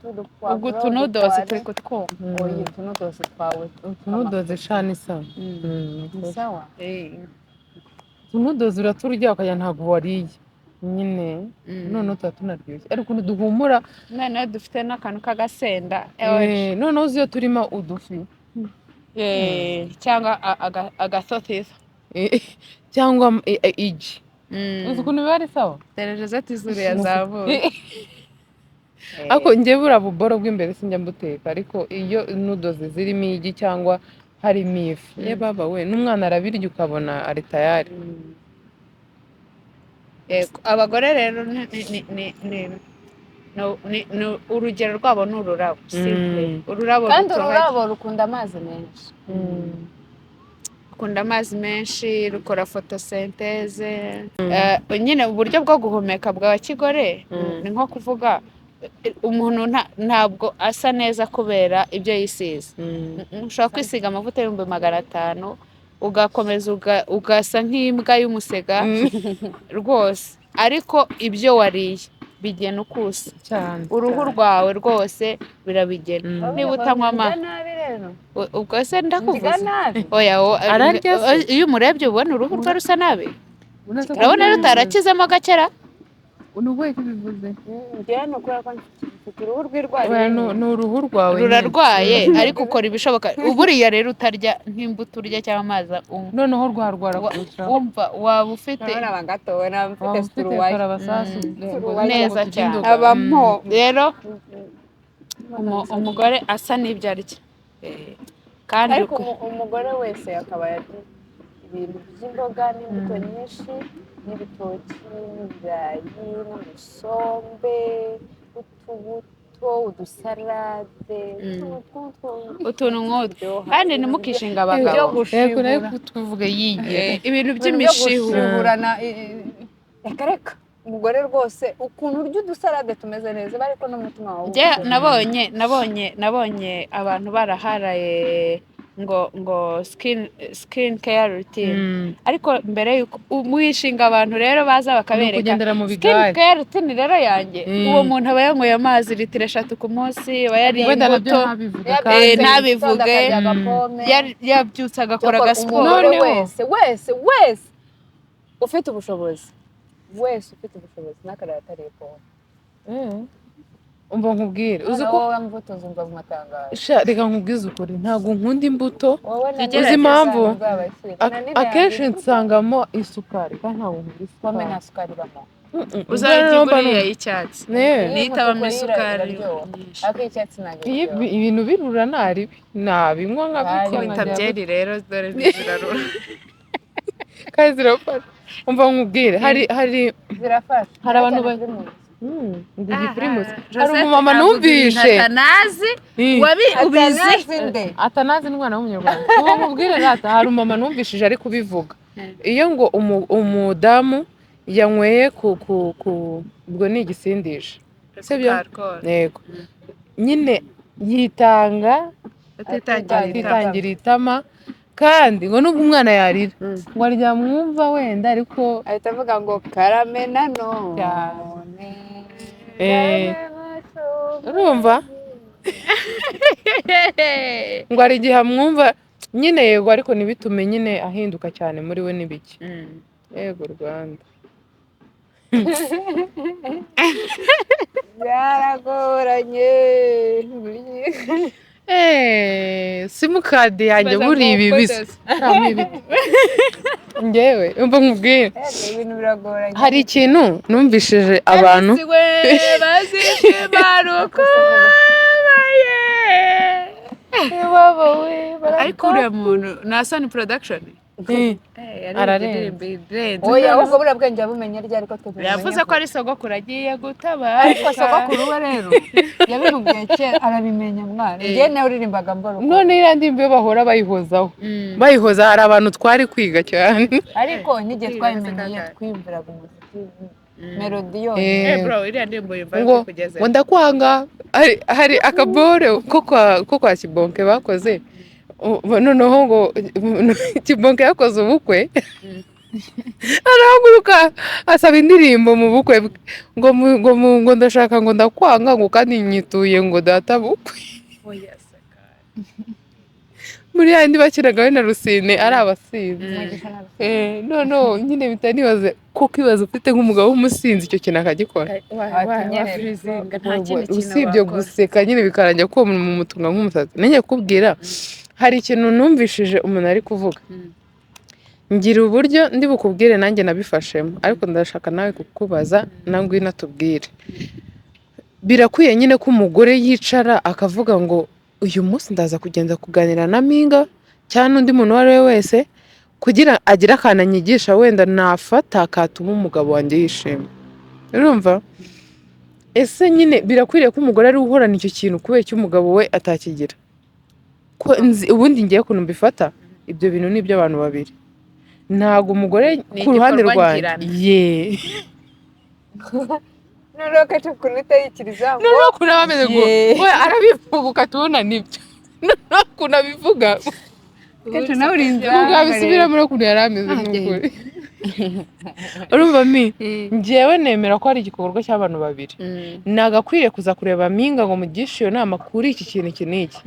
ubwo utunudosi turi kutwumva. Oya utunudosi twawe, utunudosi shani sawa sawa. utunudosi uraturya ukajya ntabwo wariye nyine. None tuba tunaryoshye ariko duhumura. Noneho dufite n'akantu k'agasenda, noneho uzi iyo turimo udufi cyangwa agasotisi cyangwa igi. Uzi ukuntu biba ari sawa. Tereza tizuru yazamuye. Ariko njye buriya buboro bw'imbere sinjya mbuteka, ariko iyo nudozi zirimo igi cyangwa harimo ifi ye baba we n'umwana arabirya ukabona ari tayari. Abagore rero urugero rwabo ni ururabo. Kandi ururabo rukunda amazi menshi. Rukunda amazi menshi, rukora fotosinteze. Nyine uburyo bwo guhumeka bwa kigore ni nko kuvuga umuntu ntabwo asa neza kubera ibyo yisize. Ushobora kwisiga amavuta $500 ugakomeza ugasa nk'imbwa y'umusega rwose, ariko ibyo wariye bigena ukusa uruhu rwawe rwose birabigena. Niba utanywa amazi ubwo se ndakuvuze iyo umurebye ubona uruhu rwe rusa nabi, urabona rutarakizemo agakera. Unubuye kibivuze njye no kubera ko mfite uruhu rwirwaye. Ni uruhu rwawe rurarwaye ariko ukora ibishoboka. Uburiya rero utarya nk'imbuto urya cyangwa amazi noneho rwarwara kurushaho. Wumva waba ufite neza cyane abamo. Rero umugore asa n'ibyo arya. Kandi ariko umugore wese akaba yarya ibintu by'imboga n'imbuto nyinshi n'ibitoki n'ibirayi n'umusombe, utubuto, udusarade, utuntu nk'utwo. Kandi ntimukishinga abagabo tuvuge yigiye ibintu by'imishihurana. Reka umugore rwose ukuntu urya udusarade tumeze neza, ariko n'umutima wawe. Nabonye abantu baraharaye ngo skin care routine, ariko mbere yuko wishinga abantu rero baza bakabereka skin care routine rero yanjye, uwo muntu aba yanyweye amazi litiro 3 ku munsi, aba yariye imbuto ntabivuge, yabyutse agakora agasiporo. wese ufite ubushobozi n'akarara atariye pome umva nkubwire uzi uzi ko wowe mbuto zumva mu matangazo reka nkubwize ukuri ntabwo nkunda imbuto wowe uzi impamvu akenshi nsangamo isukari kandi ntabwo nkunda pome isukari nta sukari ibamo uzajya uguriya y'icyatsi Ne. nitabamo isukari nyinshi ariko icyatsi ntabwo iyo ibintu birura naribi nabinywa kubita byeri rero dore zirarura kandi zirafasha umva nkubwire hari zirafasha abantu ndi Primus hari umumama numvishe atanazi ubizi atanazi n'umwana w'umunyarwanda uwo nkubwire rata hari umumama numvishije ari kubivuga iyo ngo umudamu yanyweye ubwo ni igisindisha sibyo yego nyine yitanga atitangira itama kandi ngo nubwo umwana yarira ngo arya mwumva wenda ariko ahita avuga ngo karamena none urumva ngo hari igihe amwumva nyine yego ariko ntibitume nyine ahinduka cyane muri we n'ibiki yego Rwanda byaragoranye simukadi yanjye buriya ibi bisa ngewe umva nkubwire ibintu biragoranye hari ikintu numvishije abantu ariko uriya muntu na Sony Production oya ahubwo buriya bwenge yabumenye ryari ko twe yavuze ko ari sogokuru agiye gutabara ariko sogokuru we rero yabimubwiye kera arabimenya mwana njye nawe uririmbaga mboro none iriya ndirimbo iyo bahora bayihozaho bayihoza hari abantu twari kwiga cyane ariko n'igihe twabimenyeye twiyumviraga umuziki melody yose bro iriya ndirimbo yumva kugeza ngo ndakwanga hari akabore ko kwa Kibonke bakoze noneho ngo Kibonke yakoze ubukwe arahaguruka asaba indirimbo mu bukwe ngo ndashaka ngo ndakwanga ngo kandi nyituye ngo data bukwe muri yandi bakiraga we na Rusine ari abasinzi noneho nyine bita nibaze kuko ibaze ufite nk'umugabo w'umusinzi icyo kintu akagikora usibye guseka nyine bikarangira ko mu mutunga nk'umusazi nanjye kubwira hari ikintu numvishije umuntu ari kuvuga ngira uburyo ndi bukubwire nanjye nabifashemo ariko ndashaka nawe kukubaza nangwe natubwire birakwiye nyine ko umugore yicara akavuga ngo uyu munsi ndaza kugenda kuganira na Mpinga cyangwa undi muntu uwo ari we wese kugira agire akantu anyigisha wenda nafata katuma umugabo wanjye yishima urumva ese nyine birakwiriye ko umugore ari uhorana icyo kintu kubera icyo umugabo we atakigira ko ubundi ngiye kuntu mbifata ibyo bintu ni iby'abantu babiri ntago umugore ku ruhande rwanjye noneho kacu kunita yikiriza noneho kuna bameze ngo we arabivuga tubona nibyo noneho kuna bivuga kacu nawe urinze ubwabisubiramo no kuntu yari ameze n'ukuri urumva njyewe nemera ko ari igikorwa cy'abantu babiri nagakwiriye kuza kureba Mpinga ngo mugishe iyo nama kuri iki kintu iki n'iki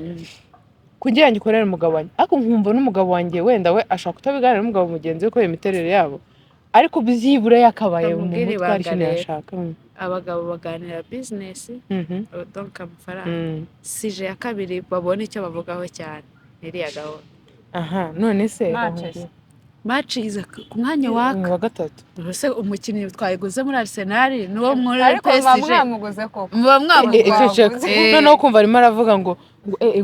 kugira ngo ikorere umugabo wanjye ariko nkumva n'umugabo wanjye wenda we ashaka kutabiganira n'umugabo mugenzi we ko imiterere yabo ariko byibura yakabaye mu mutwe ari cyo yashaka abagabo baganira business donc amafaranga sije ya kabiri babona icyo bavugaho cyane iriya gahunda none se match iza ku mwanya wa gatatu rose umukinnyi twayiguze muri Arsenal niwo muri ariko PSG mwamuguze koko noneho kumva arimo aravuga ngo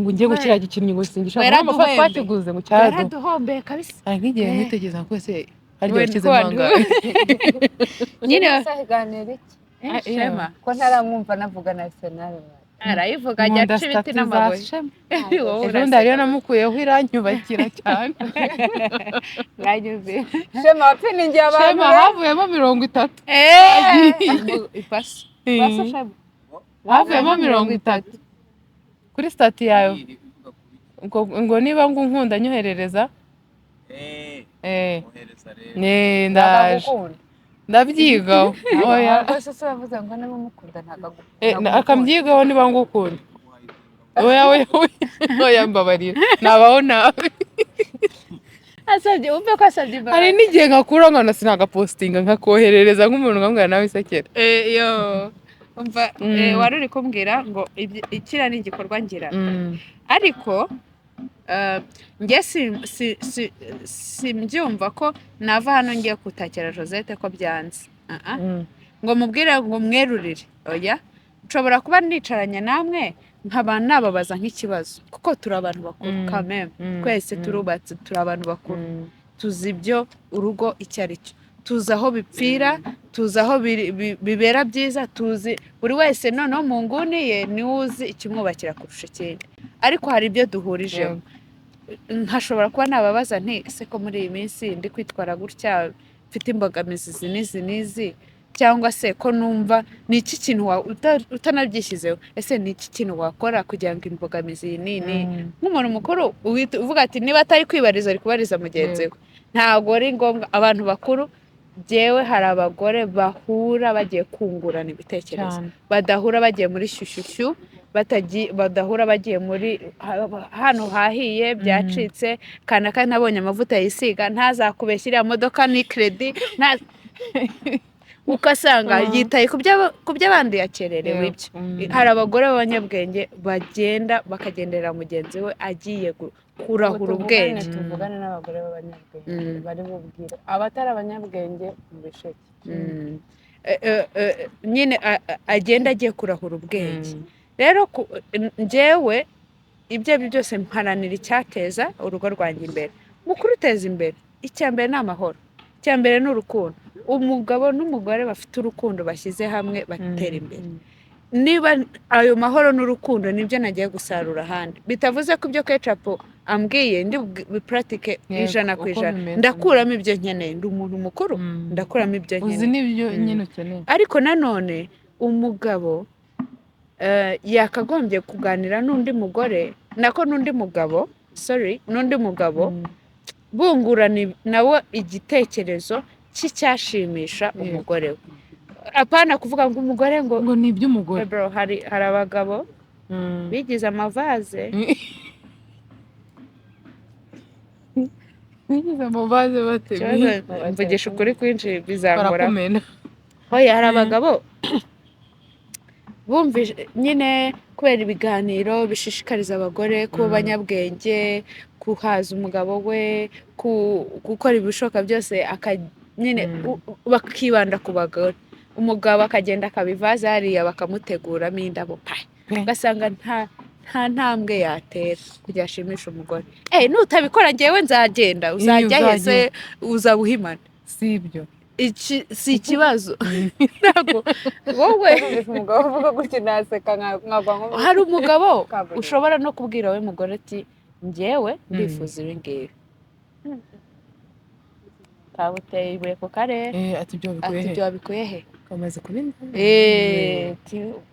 ngiye gukira gikinnyi ngo singisha amafaranga twakiguze ngo cyaraduhombeye kabisa nk'igihe nkitegeza ko se harya yakize manga nyine saganira iki shema ko ntaramwumva navuga na Arsenal arayivuga ajya aca ibiti n'amabuye ubundi hariyo namukuyeho iranyubakira cyane shema wapfiningiye abantu shema havuyemo 30 ipasi havuyemo 30 kuri stati yawe ngo niba ngo nkunda nyoherereza ndaje ndabyigaho oya rwose se bavuze ngo niba mukunda ntagagukunda akambyigaho niba ngukunda oya mbabarira nabaho nawe asabye umve ko asabye imbabazi hari n'igihe nkakura nkana sinagapostinga nkakoherereza nk'umuntu nkambwira nawe isekera umva wari uri kumbwira ngo ikira ni igikorwa ngira ariko njye simbyumva ko nava hano ngiye kutakira Josette ko byanze ngo mubwire ngo mwerurire oya nshobora kuba nicaranye namwe nkaba nababaza nk'ikibazo kuko turi abantu bakuru kameme twese turubatse turi abantu bakuru tuzi ibyo urugo icyo ari cyo tuzi aho bipfira tuzi aho bibera byiza tuzi buri wese noneho mu nguni ye niwe uzi ikimwubakira kurusha ikindi ariko hari ibyo duhurijeho nkashobora kuba nababaza nti ese ko muri iyi minsi ndi kwitwara gutya mfite imbogamizi izi n'izi cyangwa se ko numva ni iki kintu utanabyishyizeho ese ni iki kintu wakora kugira ngo imbogamizi iyi nini nk'umuntu mukuru uvuga ati niba atari kwibariza ari kubariza mugenzi we ntabwo ari ngombwa abantu bakuru byewe hari abagore bahura bagiye kungurana ibitekerezo badahura bagiye muri shyushyushyu badahura bagiye muri hano hahiye byacitse kana nabonye amavuta yisiga ntazakubeshya iriya modoka ni kredi ukasanga yitaye ku by'abandi yakererewe ibyo hari abagore b'abanyabwenge bagenda bakagendera mugenzi we agiye kurahura ubwenge tuvugane n'abagore b'abanyabwenge bari bubwire abatari abanyabwenge mu bisheke nyine agenda agiye kurahura ubwenge rero njyewe ibyo ari byo byose mparanira icyateza urugo rwanjye imbere mu kuruteza imbere icya mbere ni amahoro icya mbere ni urukundo umugabo n'umugore bafite urukundo bashyize hamwe batera imbere niba ayo mahoro n'urukundo nibyo nagiye gusarura ahandi bitavuze ko ibyo kecapu ambwiye ndi bipuratike 100%, ndakuramo ibyo nkeneye ndi umuntu mukuru ndakuramo ibyo nkeneye uzi n'ibyo nyine ukeneye ariko nanone umugabo yakagombye kuganira n'undi mugore nako n'undi mugabo bungurana nawe igitekerezo cy'icyashimisha umugore we apana kuvuga ngo umugore ngo ni iby'umugore bro hari abagabo bigize amavaze bate mvugisha ukuri kwinshi bizangora hoya hari abagabo bumvise nyine kubera ibiganiro bishishikariza abagore kuba abanyabwenge kuhaza umugabo we gukora ibishoboka byose nyine bakibanda ku bagore umugabo akagenda akabivaza hariya bakamuteguramo indabo ugasanga nta ntambwe yatera kugira ashimisha umugore nutabikora njyewe nzagenda uzajya hese uzabuhimana si ibyo si ikibazo ntabwo wowe umugabo uvuga gutya naseka nkagwa nko hari umugabo ushobora no kubwira we mugore ati njyewe ndifuza ibi ngibi kabuteye ibuye ku karere ati ibyo wabikuye he kamaze kubinda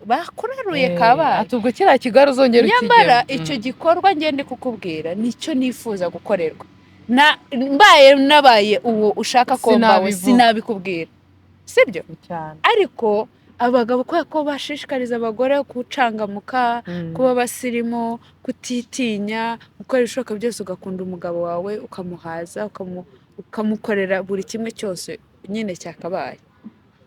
bakuraruye kabaye ati ubwo kiriya kigali uzongera ukigera nyamara icyo gikorwa ngende kukubwira nicyo nifuza gukorerwa nabaye uwo ushaka ko mbawe sinabikubwira sibyo ariko abagabo ko bashishikariza abagore gucangamuka kuba basirimu kutitinya gukora ibishoboka byose ugakunda umugabo wawe ukamuhaza ukamukorera buri kimwe cyose nyine cyakabaye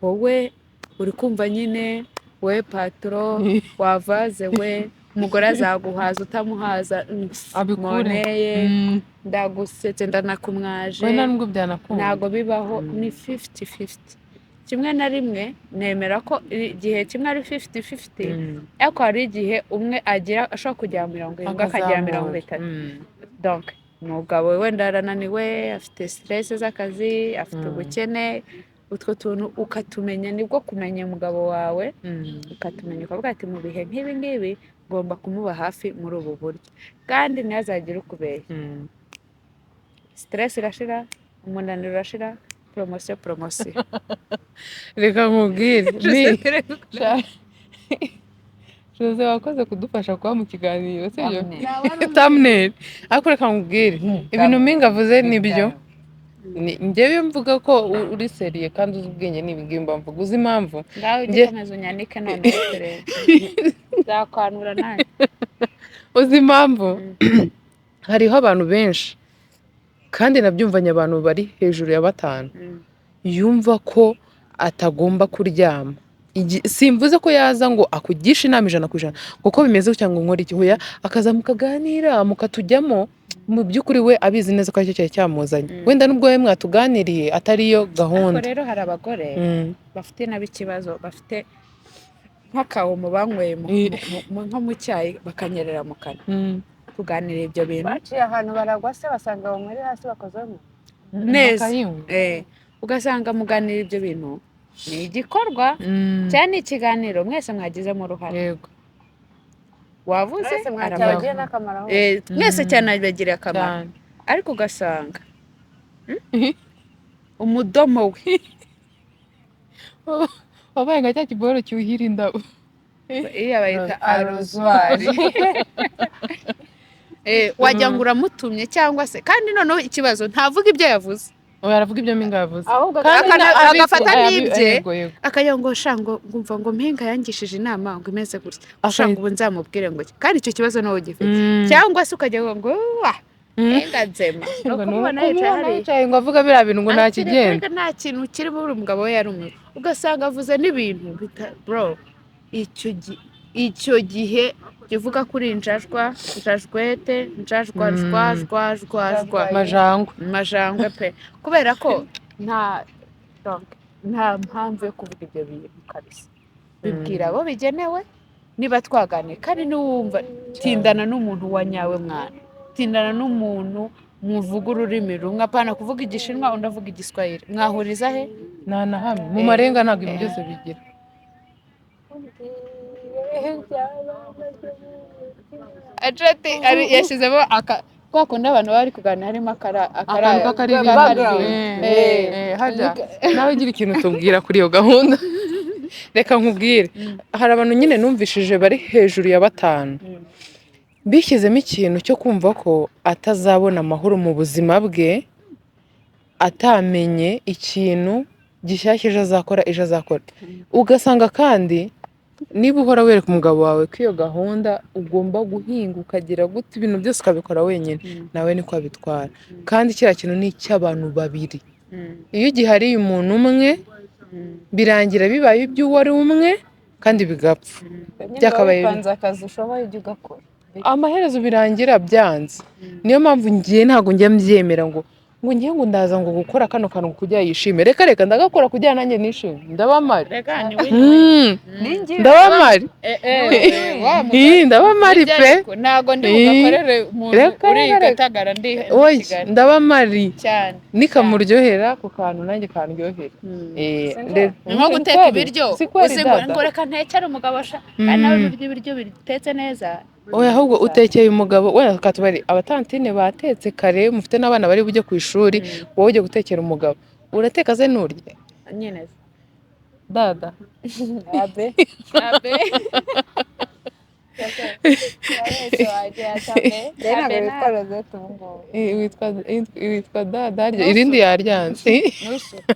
wowe uri kumva nyine we patro wavaze we umugore azaguhaza utamuhaza aboneye ndagusetse ndanakumwaje ntabwo bibaho ni 50-50 kimwe na rimwe nemera ko igihe kimwe ari 50-50 ariko hari igihe umwe ashobora kujya 70 akagera 30 donc umugabo wenda arananiwe afite stress z'akazi afite ubukene utwo tuntu ukatumenya nibwo kumenya umugabo wawe ukatumenya ukavuga ati mu bihe nk'ibi ngibi ngomba kumuba hafi muri ubu buryo kandi ntazagire ukubeshya stress irashira umunaniro urashira promotion reka nkubwire Jose wakoze kudufasha kuba mu kiganiro sibyo thumbnail ariko reka nkubwire ibintu mpinga avuze nibyo njyewe mvuga ko uri seriye kandi uzi ubwenge n'ibigimba mvuga uzi impamvu ngaho ugikomeza unyandike none zakwanura nawe uzi impamvu hariho abantu benshi kandi nabyumvanye abantu bari hejuru ya 5 yumva ko atagomba kuryama simvuze ko yaza ngo akugishe inama 100%, kuko bimeze gutya ngo nkora iki, hoya akaza mukaganira mukatujyamo, mu by'ukuri we abizi neza ko aricyo cyari cyamuzanye, wenda nubwo we mwatuganiriye atariyo ariko gahunda. rero hari abagore bafite nabo ikibazo, bafite nk'akawomo banyweye nko mu cyayi bakanyerera mu kanwa. Kuganira ibyo bintu baciye ahantu baragwa se basanga bamuri hasi bakozemo neza, ugasanga muganira ibyo bintu ni igikorwa cyane ikiganiro mwese mwagizemo uruhare. Yego, wavuze mwacyabagiye n'akamaro mwese cyane abagiriye akamaro, ariko ugasanga umudomo we wabaye nka cya kiboro cyuhira indabo, iya bayita arozwari. Wagira ngo uramutumye cyangwa se, kandi noneho ikibazo ntavuga ibyo yavuze, aravuga ibyo mpinga yavuze, agafata n'ibye akagira ngo shango ngumva ngo mpinga yangishije inama ngo imeze gutya, shango ubu nzamubwire ngo kandi icyo kibazo nawe gifite, cyangwa se ukajya ngo mpinga nzema ukubona yicaye ngo avuga biriya bintu ngo nta kigenda, nta kintu kiri buri umugabo we yari umwe, ugasanga avuze n'ibintu bro. Icyo gihe kivuga kuri njajwa, njajwete, njajwa majangwe pe, kubera ko nta mpamvu yo kuvuga ibyo bintu kabisa. Bibwira abo bigenewe, niba twaganira kandi n'uwumva, tindana n'umuntu wa nyawe mwana, tindana n'umuntu muvuga ururimi rumwe, apana kuvuga igishinwa undi avuga igiswahili, mwahuriza he? nta na hamwe. Mu marenga ntabwo ibintu byose bigira. Ajati yashizemo kwa kundi abantu bari kuganira harimo akantu k'akaririmbo. Hajya nawe ugira ikintu tubwira kuri iyo gahunda. Reka nkubwire, hari abantu nyine numvishije bari hejuru ya 5 bishyizemo ikintu cyo kumva ko atazabona amahoro mu buzima bwe atamenye ikintu gishyashya ejo azakora. Ugasanga kandi niba uhora wereka umugabo wawe ko iyo gahunda ugomba guhinga ukagira gute ibintu byose ukabikora wenyine, nawe niko abitwara. Kandi kiriya kintu ni icy'abantu babiri. Iyo gihariye umuntu umwe birangira bibaye iby'uwo ari umwe kandi bigapfa. byakabaye bipanze akazi ushoboye ujya ugakora, amaherezo birangira byanze. Niyo mpamvu ngiye ntabwo njya mbyemera ngo ngiye ngo ndaza ngo gukora kano kantu kujya yishime. Reka ndagakora kujya nanjye nishime. Ndabamari. Ndabamari. Ndabamari pe. Ntago ndi bugakorere umuntu uri gatagara ndi Kigali. Ndabamari cyane. Nikamuryohera ku kantu nanjye kanryohera. Nko guteka ibiryo. Uzi ngo reka ntekere umugabo sha. Kandi nawe ibiryo bitetse neza. Oya ahubwo utekeye umugabo, wenda katubari abatantine batetse kare, mufite n'abana bari bujye ku ishuri, wowe ujye gutekera umugabo. Urateka ze nurye nyine dada abe witwa dada irindi yaryanze.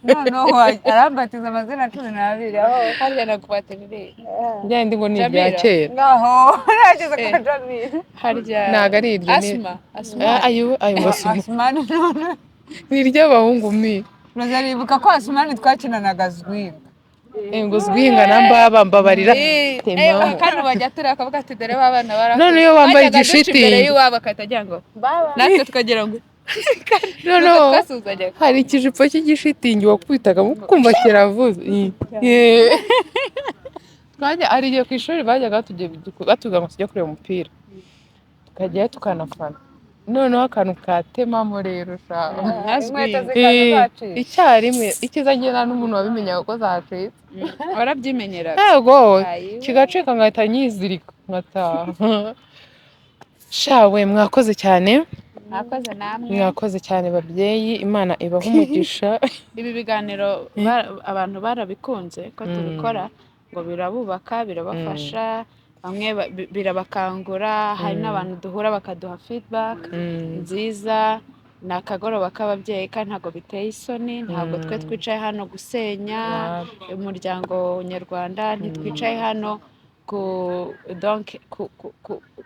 noneho arambatiza amazina 12 aho harya nakubatirire njyandi ngo ni ibya kera ngaho nageze kwa Jamil harya ntago ari iryo Asma Asmani none ni iry'abahungu mi Rozaribuka ko Asmani twakinanaga Zwinga ngo Zwinga namba mbabarira kandi bajya turi akavuga ati dore babana bara none iyo wambaye igishiti imbere y'uwabo akatajya ngo natwe tukagira ngo hari ikijipo cy'igishitingi wakwitaga kumva kiravuze. Twajya ari igihe ku ishuri bajyaga batuga ngo tujye kureba umupira tukajyayo tukanafana. Noneho akantu katemamo rero icyarimwe ikizagenda n'umuntu wabimenyaga ko zacitse barabyimenyera yego kigacika ngahita nyizirika ngataha. Shawe mwakoze cyane. Mwakoze cyane babyeyi, Imana ibaha umugisha. Ibi biganiro abantu barabikunze ko tubikora ngo birabubaka birabafasha, bamwe birabakangura, hari n'abantu duhura bakaduha feedback nziza. Ni akagoroba k'ababyeyi kandi ntabwo biteye isoni, ntabwo twe twicaye hano gusenya umuryango nyarwanda, ntitwicaye hano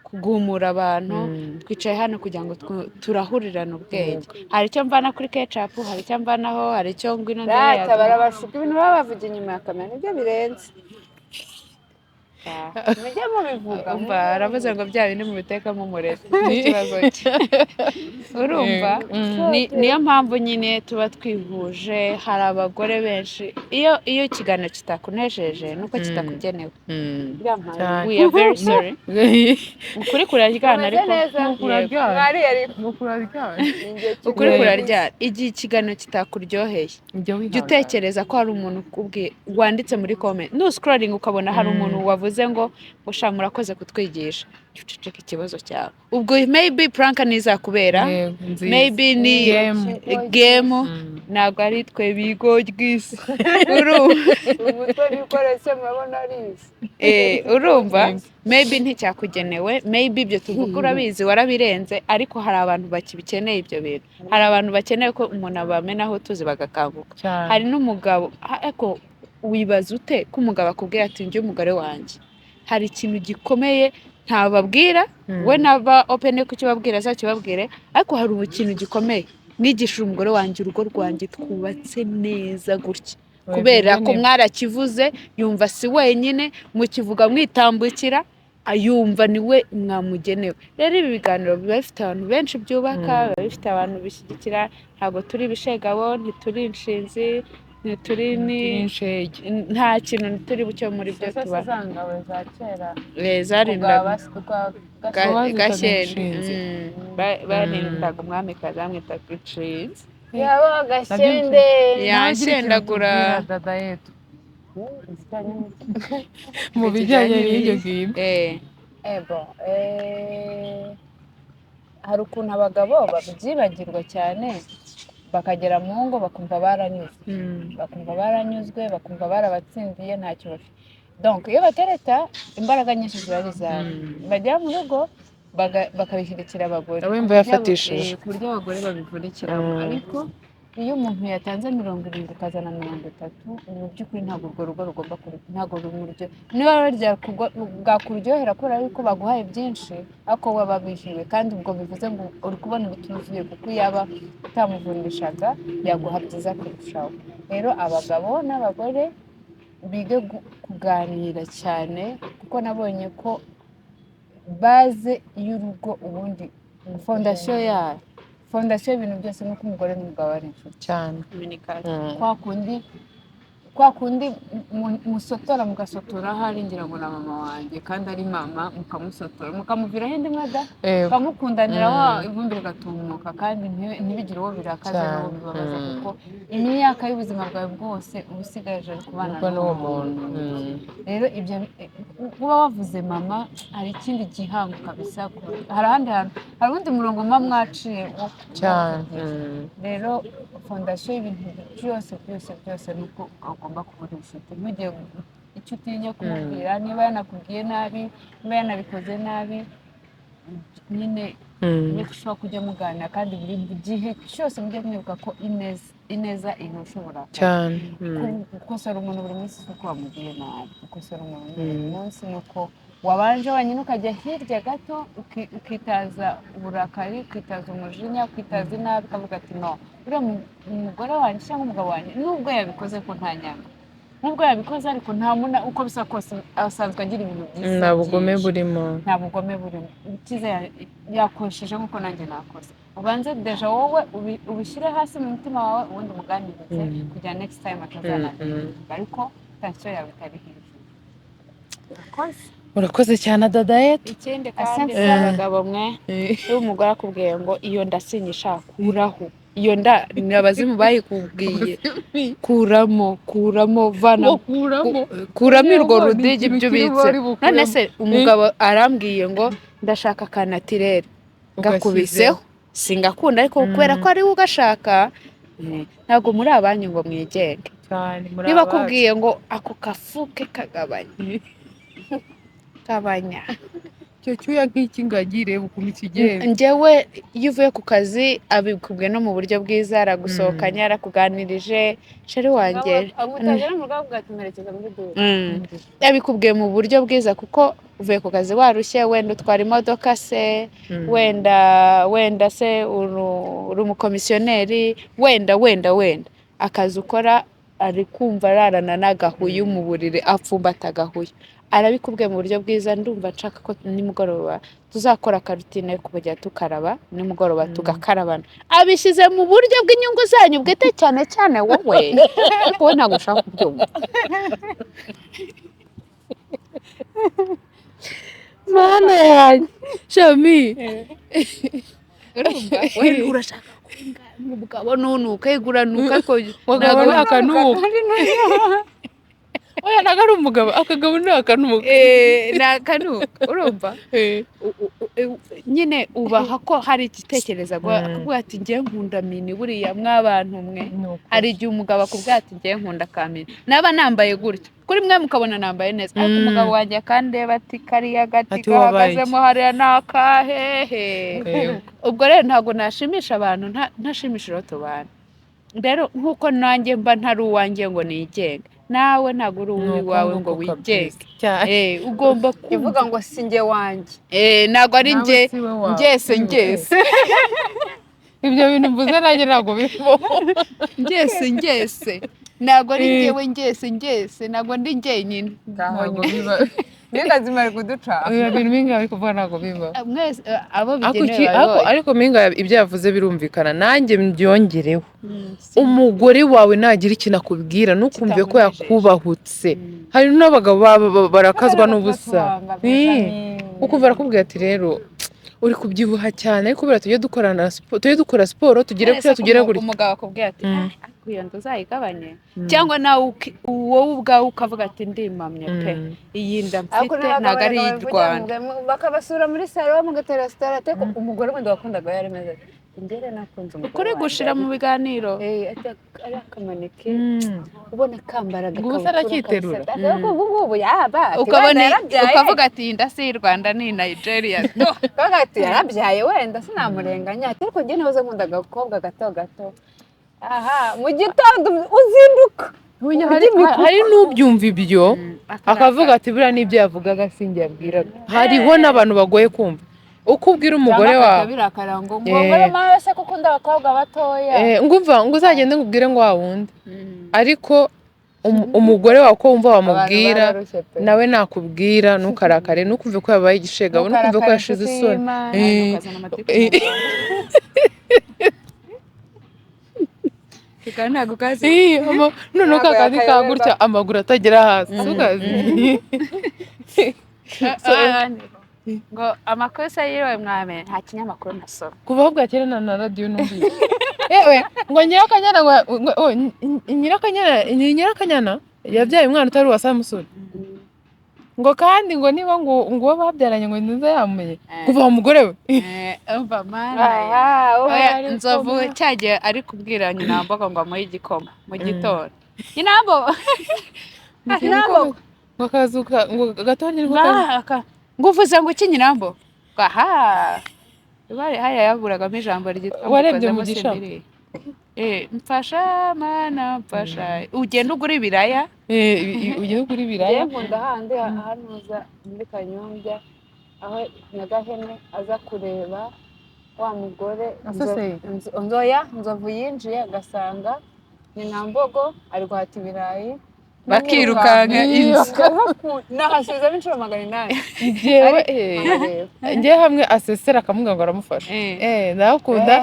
kugumura abantu, twicaye hano kugira ngo turahurirane ubwenge. Hari icyo mvana kuri ketchup, hari icyo mvanaho, hari icyo ngwino ndaya barabashuka ibintu baba bavuga inyuma ya kamera nibyo birenze. mujye mubivuga umva aravuze ngo bya bindi mubitekamo umureti nicyo kibazo cye urumva niyo mpamvu nyine tuba twihuje. hari abagore benshi iyo ikiganiro kitakunejeje nuko kitakugenewe. We are very sorry. ukuri kuraryana ariko ukuri kuraryana. igihe ikiganiro kitakuryoheye jya utekereza ko hari umuntu ukubwiye wanditse muri comment scrolling ukabona hari umuntu wavuze ngo usha murakoze kutwigisha uceceka ikibazo cyawe. ubwo maybe prank nizakubera maybe ni game ntabwo ari twe bigorwisi urumva maybe nticyakugenewe maybe ibyo tuvuga urabizi warabirenze ariko hari abantu bakibikeneye ibyo bintu. hari abantu bakeneye ko umuntu abamenaho tuzi bagakanguka. hari n'umugabo ariko wibaza ute ko umugabo akubwira ati njye umugore wanjye hari ikintu gikomeye ntababwira we naba open ko kibabwira azakibabwire ariko hari ikintu gikomeye nigisha umugore wanjye urugo rwanjye twubatse neza gutya kubera ko mwarakivuze yumva si wenyine mukivuga mwitambukira ayumva niwe mwamugenewe. rero ibi biganiro biba bifite abantu benshi byubaka biba bifite abantu bishyigikira. ntabwo turi bishegabo ntituri inshinzi ntituri nta kintu turi bucyo muri byo tuba zarindaga gashyende barindaga umwamikazi bamwita Gichinzi yaba gashyende yashendagura mu bijyanye n'ibyo ngibyo. hari ukuntu abagabo babyibagirwa cyane bakagera mu ngo bakumva baranyuzwe bakumva barabatsindiye ntacyo bafite. donc iyo batereta imbaraga nyinshi ziba ari izabo. bagera mu rugo bakabishyigikira abagore yafatishije ku buryo abagore babivurikiramo. ariko iyo umuntu yatanze 70 ukazana 30 mu by'ukuri ntabwo urwo rugo rugomba ntabwo rumuryo niba bwakuryohera kubera yuko baguhaye byinshi ariko waba bishyuwe kandi ubwo bivuze ngo uri kubona ibituzuye kuko yaba utamuvunishaga yaguha byiza kurushaho. rero abagabo n'abagore bige kuganira cyane kuko nabonye ko baze y'urugo ubundi fondasiyo y'ibintu byose nuko umugore n'umugabo ari inshuti cyane. kwa kundi musotora mugasotora hari ngira ngo na mama wanjye kandi ari mama mukamusotora mukamuviraho indi mwada mukamukundanira ivumbi rigatumuka kandi ntibigire uwo birakaza n'uwo bibabaza kuko imyaka y'ubuzima bwawe bwose uba usigaje kubana n'uwo muntu. rero ibyo kuba wavuze mama hari ikindi gihango kabisa. hari ahandi hantu hari undi murongo muba mwaciye cyane. rero fondasiyo y'ibintu byose nuko ugomba kubura inshuti ntugire icyo utinya kumubwira niba yanakubwiye nabi niba yanabikoze nabi nyine ushobora kujya muganira kandi buri gihe cyose mujye mwibuka ko ineza ihushobora cyane. gukosora umuntu buri munsi si uko wamubwiye nabi. gukosora umuntu buri munsi ni uko wabanje wenyine ukajya hirya gato ukitaza uburakari ukitaza umujinya ukitaza inabi ukavuga ati no uriya umugore wanjye cyangwa umugabo wanjye nubwo yabikoze ko nta nyanga nubwo yabikoze ariko nta muna uko bisa kose asanzwe agira ibintu byiza nta bugome burimo icyiza yakosheje nk'uko nanjye nakoze. ubanze deja wowe ubishyire hasi mu mutima wawe ubundi umuganirize kugira next time atazananirwa ariko tansiyo yawe itari hejuru. urakoze cyane Dadayet. ikindi kandi abagabo mwe iyo umugore akubwiye ngo iyo nda sinyishaka kuraho iyo nda abazimu bayikubwiye kuramo vana kuramo urwo rudigi ibyo ubitse. none se umugabo arambwiye ngo ndashaka kanatirere ngakubiseho singakunda ariko kubera ko ari we ugashaka ntabwo muri abanyu ngo mwigenge. niba akubwiye ngo ako kafuke kagabanya icyo cyuya nk'iki ngagire ukuntu kigenda. njyewe iyo uvuye ku kazi abikubwiye no mu buryo bwiza aragusohokanye arakuganirije sheri wanjye abikubwiye mu buryo bwiza kuko uvuye ku kazi warushye wenda utwara imodoka se wenda se uri umukomisiyoneri wenda akazi ukora ari kumva ararana n'agahuyu mu buriri apfumbata agahuyu arabikubwiye mu buryo bwiza ndumva nshaka ko nimugoroba tuzakora akarutine ku kujya tukaraba nimugoroba tugakarabana abishyize mu buryo bw'inyungu zanyu bwite cyane cyane wowe ariko wowe ntabwo ushaka kubyumva mana yanjye shami urumva we urashaka umugabo nunuka yiguranuka ko ntabwo ari akanuka oya ntabwo ari umugabo akagabo ni akanuka ni akanuka urumva nyine ubaha ko hari igitekerezo akubwira ati ngiye nkunda mini buriya mw'abantu mwe hari igihe umugabo akubwira ati ngiye nkunda ka mini naba nambaye gutya kuri mwe mukabona nambaye neza ariko umugabo wanjye akandeba ati kariya gati gahagazemo hariya ni akahehe ubwo rero ntabwo nashimisha abantu ntashimisha iroto bantu rero nk'uko nanjye mba ntari uwanjye ngo nigenge nawe ntabwo uri uwawe ngo wigenge ugomba kuvuga ngo si njye wanjye ntabwo ari njye ngese ibyo bintu mvuze nanjye ntabwo bibaho ngese ntabwo ari njyewe ngese ntabwo ndi njyenyine ntabwo biba Minga zimari kuduca ibintu minga bari kuvuga ntabwo biba mwese abo bigenewe ariko minga ibyo yavuze birumvikana nanjye mbyongereho umugore wawe nagira ikintu akubwira ntukumve ko yakubahutse hari n'abagabo barakazwa n'ubusa ukumva arakubwira ati rero uri kubyibuha cyane ariko buriya tujye dukora siporo tugere kuri tugere gutya umugabo akubwira ati iyo nzu uzayigabanye cyangwa nawe wowe ubwawe ukavuga ati ndimamye pe iyi nda mfite ntabwo ari iy'i Rwanda bakabasura muri salo mugatera sitarate umugore wenda wakundaga yari meze ingere nakunze umugore ukuri gushira mu biganiro ari akamaneke ubona kambara gusa arakiterura ubu yaba ukavuga ati iyi nda si iy'i Rwanda ni Nigeria ukavuga ati yarabyaye wenda sinamurenganya ariko njye nahoze nkunda agakobwa gato aha mu gitondo uzinduka hari n'ubyumva ibyo akavuga ati buriya n'ibyo yavugaga sinjye yabwiraga hariho n'abantu bagoye kumva uko ubwira umugore wawe ngo umugore mawe se kuko ukunda abakobwa batoya ngumva ngo uzagende ngubwire ngo wa wundi ariko umugore wawe ko wumva wamubwira nawe nakubwira ntukarakare ntukumve ko yabaye igishega ntukumve ko yashize isoni ntabwo kazi noneho kakandi kagutya amaguru atagera hasi ukazi ngo amakosa yiwe mwame nta kinyamakuru nasoma kuva aho bwakera na radiyo numvise yewe ngo nyirakanyana yabyaye umwana utari uwa Samusoni ngo kandi ngo niba ngo uwo babyaranye ngo nziza yamumenye kuva umugore we umva mana nzovu cyagiye ari kubwira nyinambogo ngo amuhe igikoma mu gitondo nyinambogo ngo akazuka ngo gatonya ngo uvuze ngo iki nyinambogo aha hariya yaburagamo ijambo ryitwa warebye mu gishanga mfasha mana mfasha ugenda ugura ibiraya ugenda ugura ibiraya nkunda handi ahanuza muri Kanyombya aho Nyagahene aza kureba wa mugore nzovu yinjiye agasanga Nyinambogo ari guhata ibirayi bakirukanka nahasizemo inshuro 800 njyewe hamwe asesera akamubwira ngo aramufasha ndakunda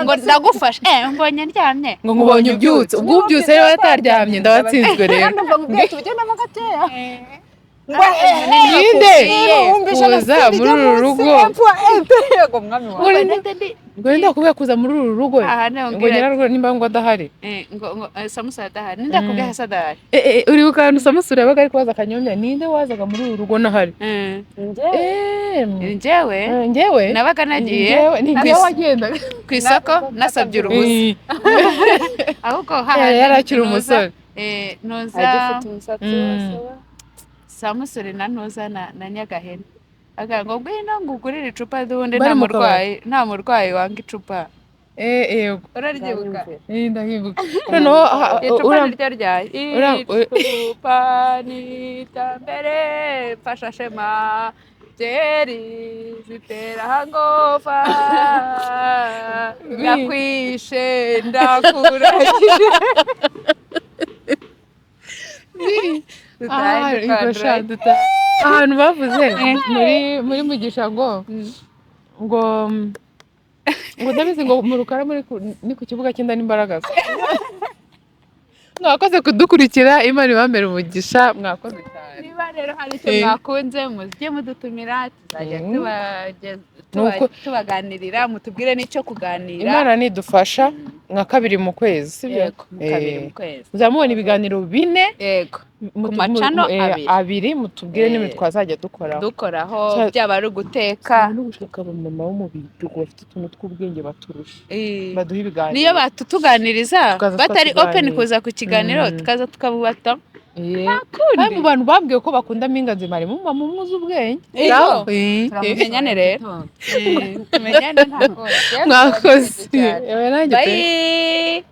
ngo ndagufasha mbonye ndyamye ngo nkubonye ubyutse ubwo ubyutse rero ataryamye ndabatsinzwe rero ninde kuza muri uru rugo ngo ndakubwira kuza muri uru rugo ngo nyirarwo nimba ngo adahari ngo Samusuri adahari ninde akubwira hasa adahari uri ukantu Samusuri yabaga ari kubaza Kanyombya ninde wazaga muri uru rugo nahari njyewe nabaga nagiye ku isoko nasabye uruhusa ahubwo yari akiri umusore noza Samusuri na ntuza na Nyagahene agira ngo ngwino ngugurire icupa d'ubundi nta murwayi wanga icupa yego uraryibuka ndahibuka noneho icupa niryo ryaye icupa ni itambere mfasha shema byeri zitera hangover ndakwishe ndakuragije ahantu bavuze muri mugisha ngo ndabizi ngo mu rukara ni ku kibuga cy'inda n'imbaraga mwakoze kudukurikira Imana ibamere umugisha mwakoze cyane niba rero hari icyo mwakunze mujye mudutumira tuzajya tubaganirira mutubwire n'icyo kuganira Imana nidufasha nka 2 mu kwezi sibyo 2 mu kwezi muzamubona ibiganiro 4 yego ku macano 2 mutubwire n'imwe twazajya dukoraho byaba ari uguteka no gushaka abamama bo mu bihugu bafite utuntu tw'ubwenge baturusha baduha ibiganiro niyo batutuganiriza batari open kuza ku kiganiro tukaza tukabubata kandi mu bantu bambwiye ko bakunda mpinga nzima harimo umumama umuzi ubwenge turamenyane rero tumenyane ntabwo mwakoze bye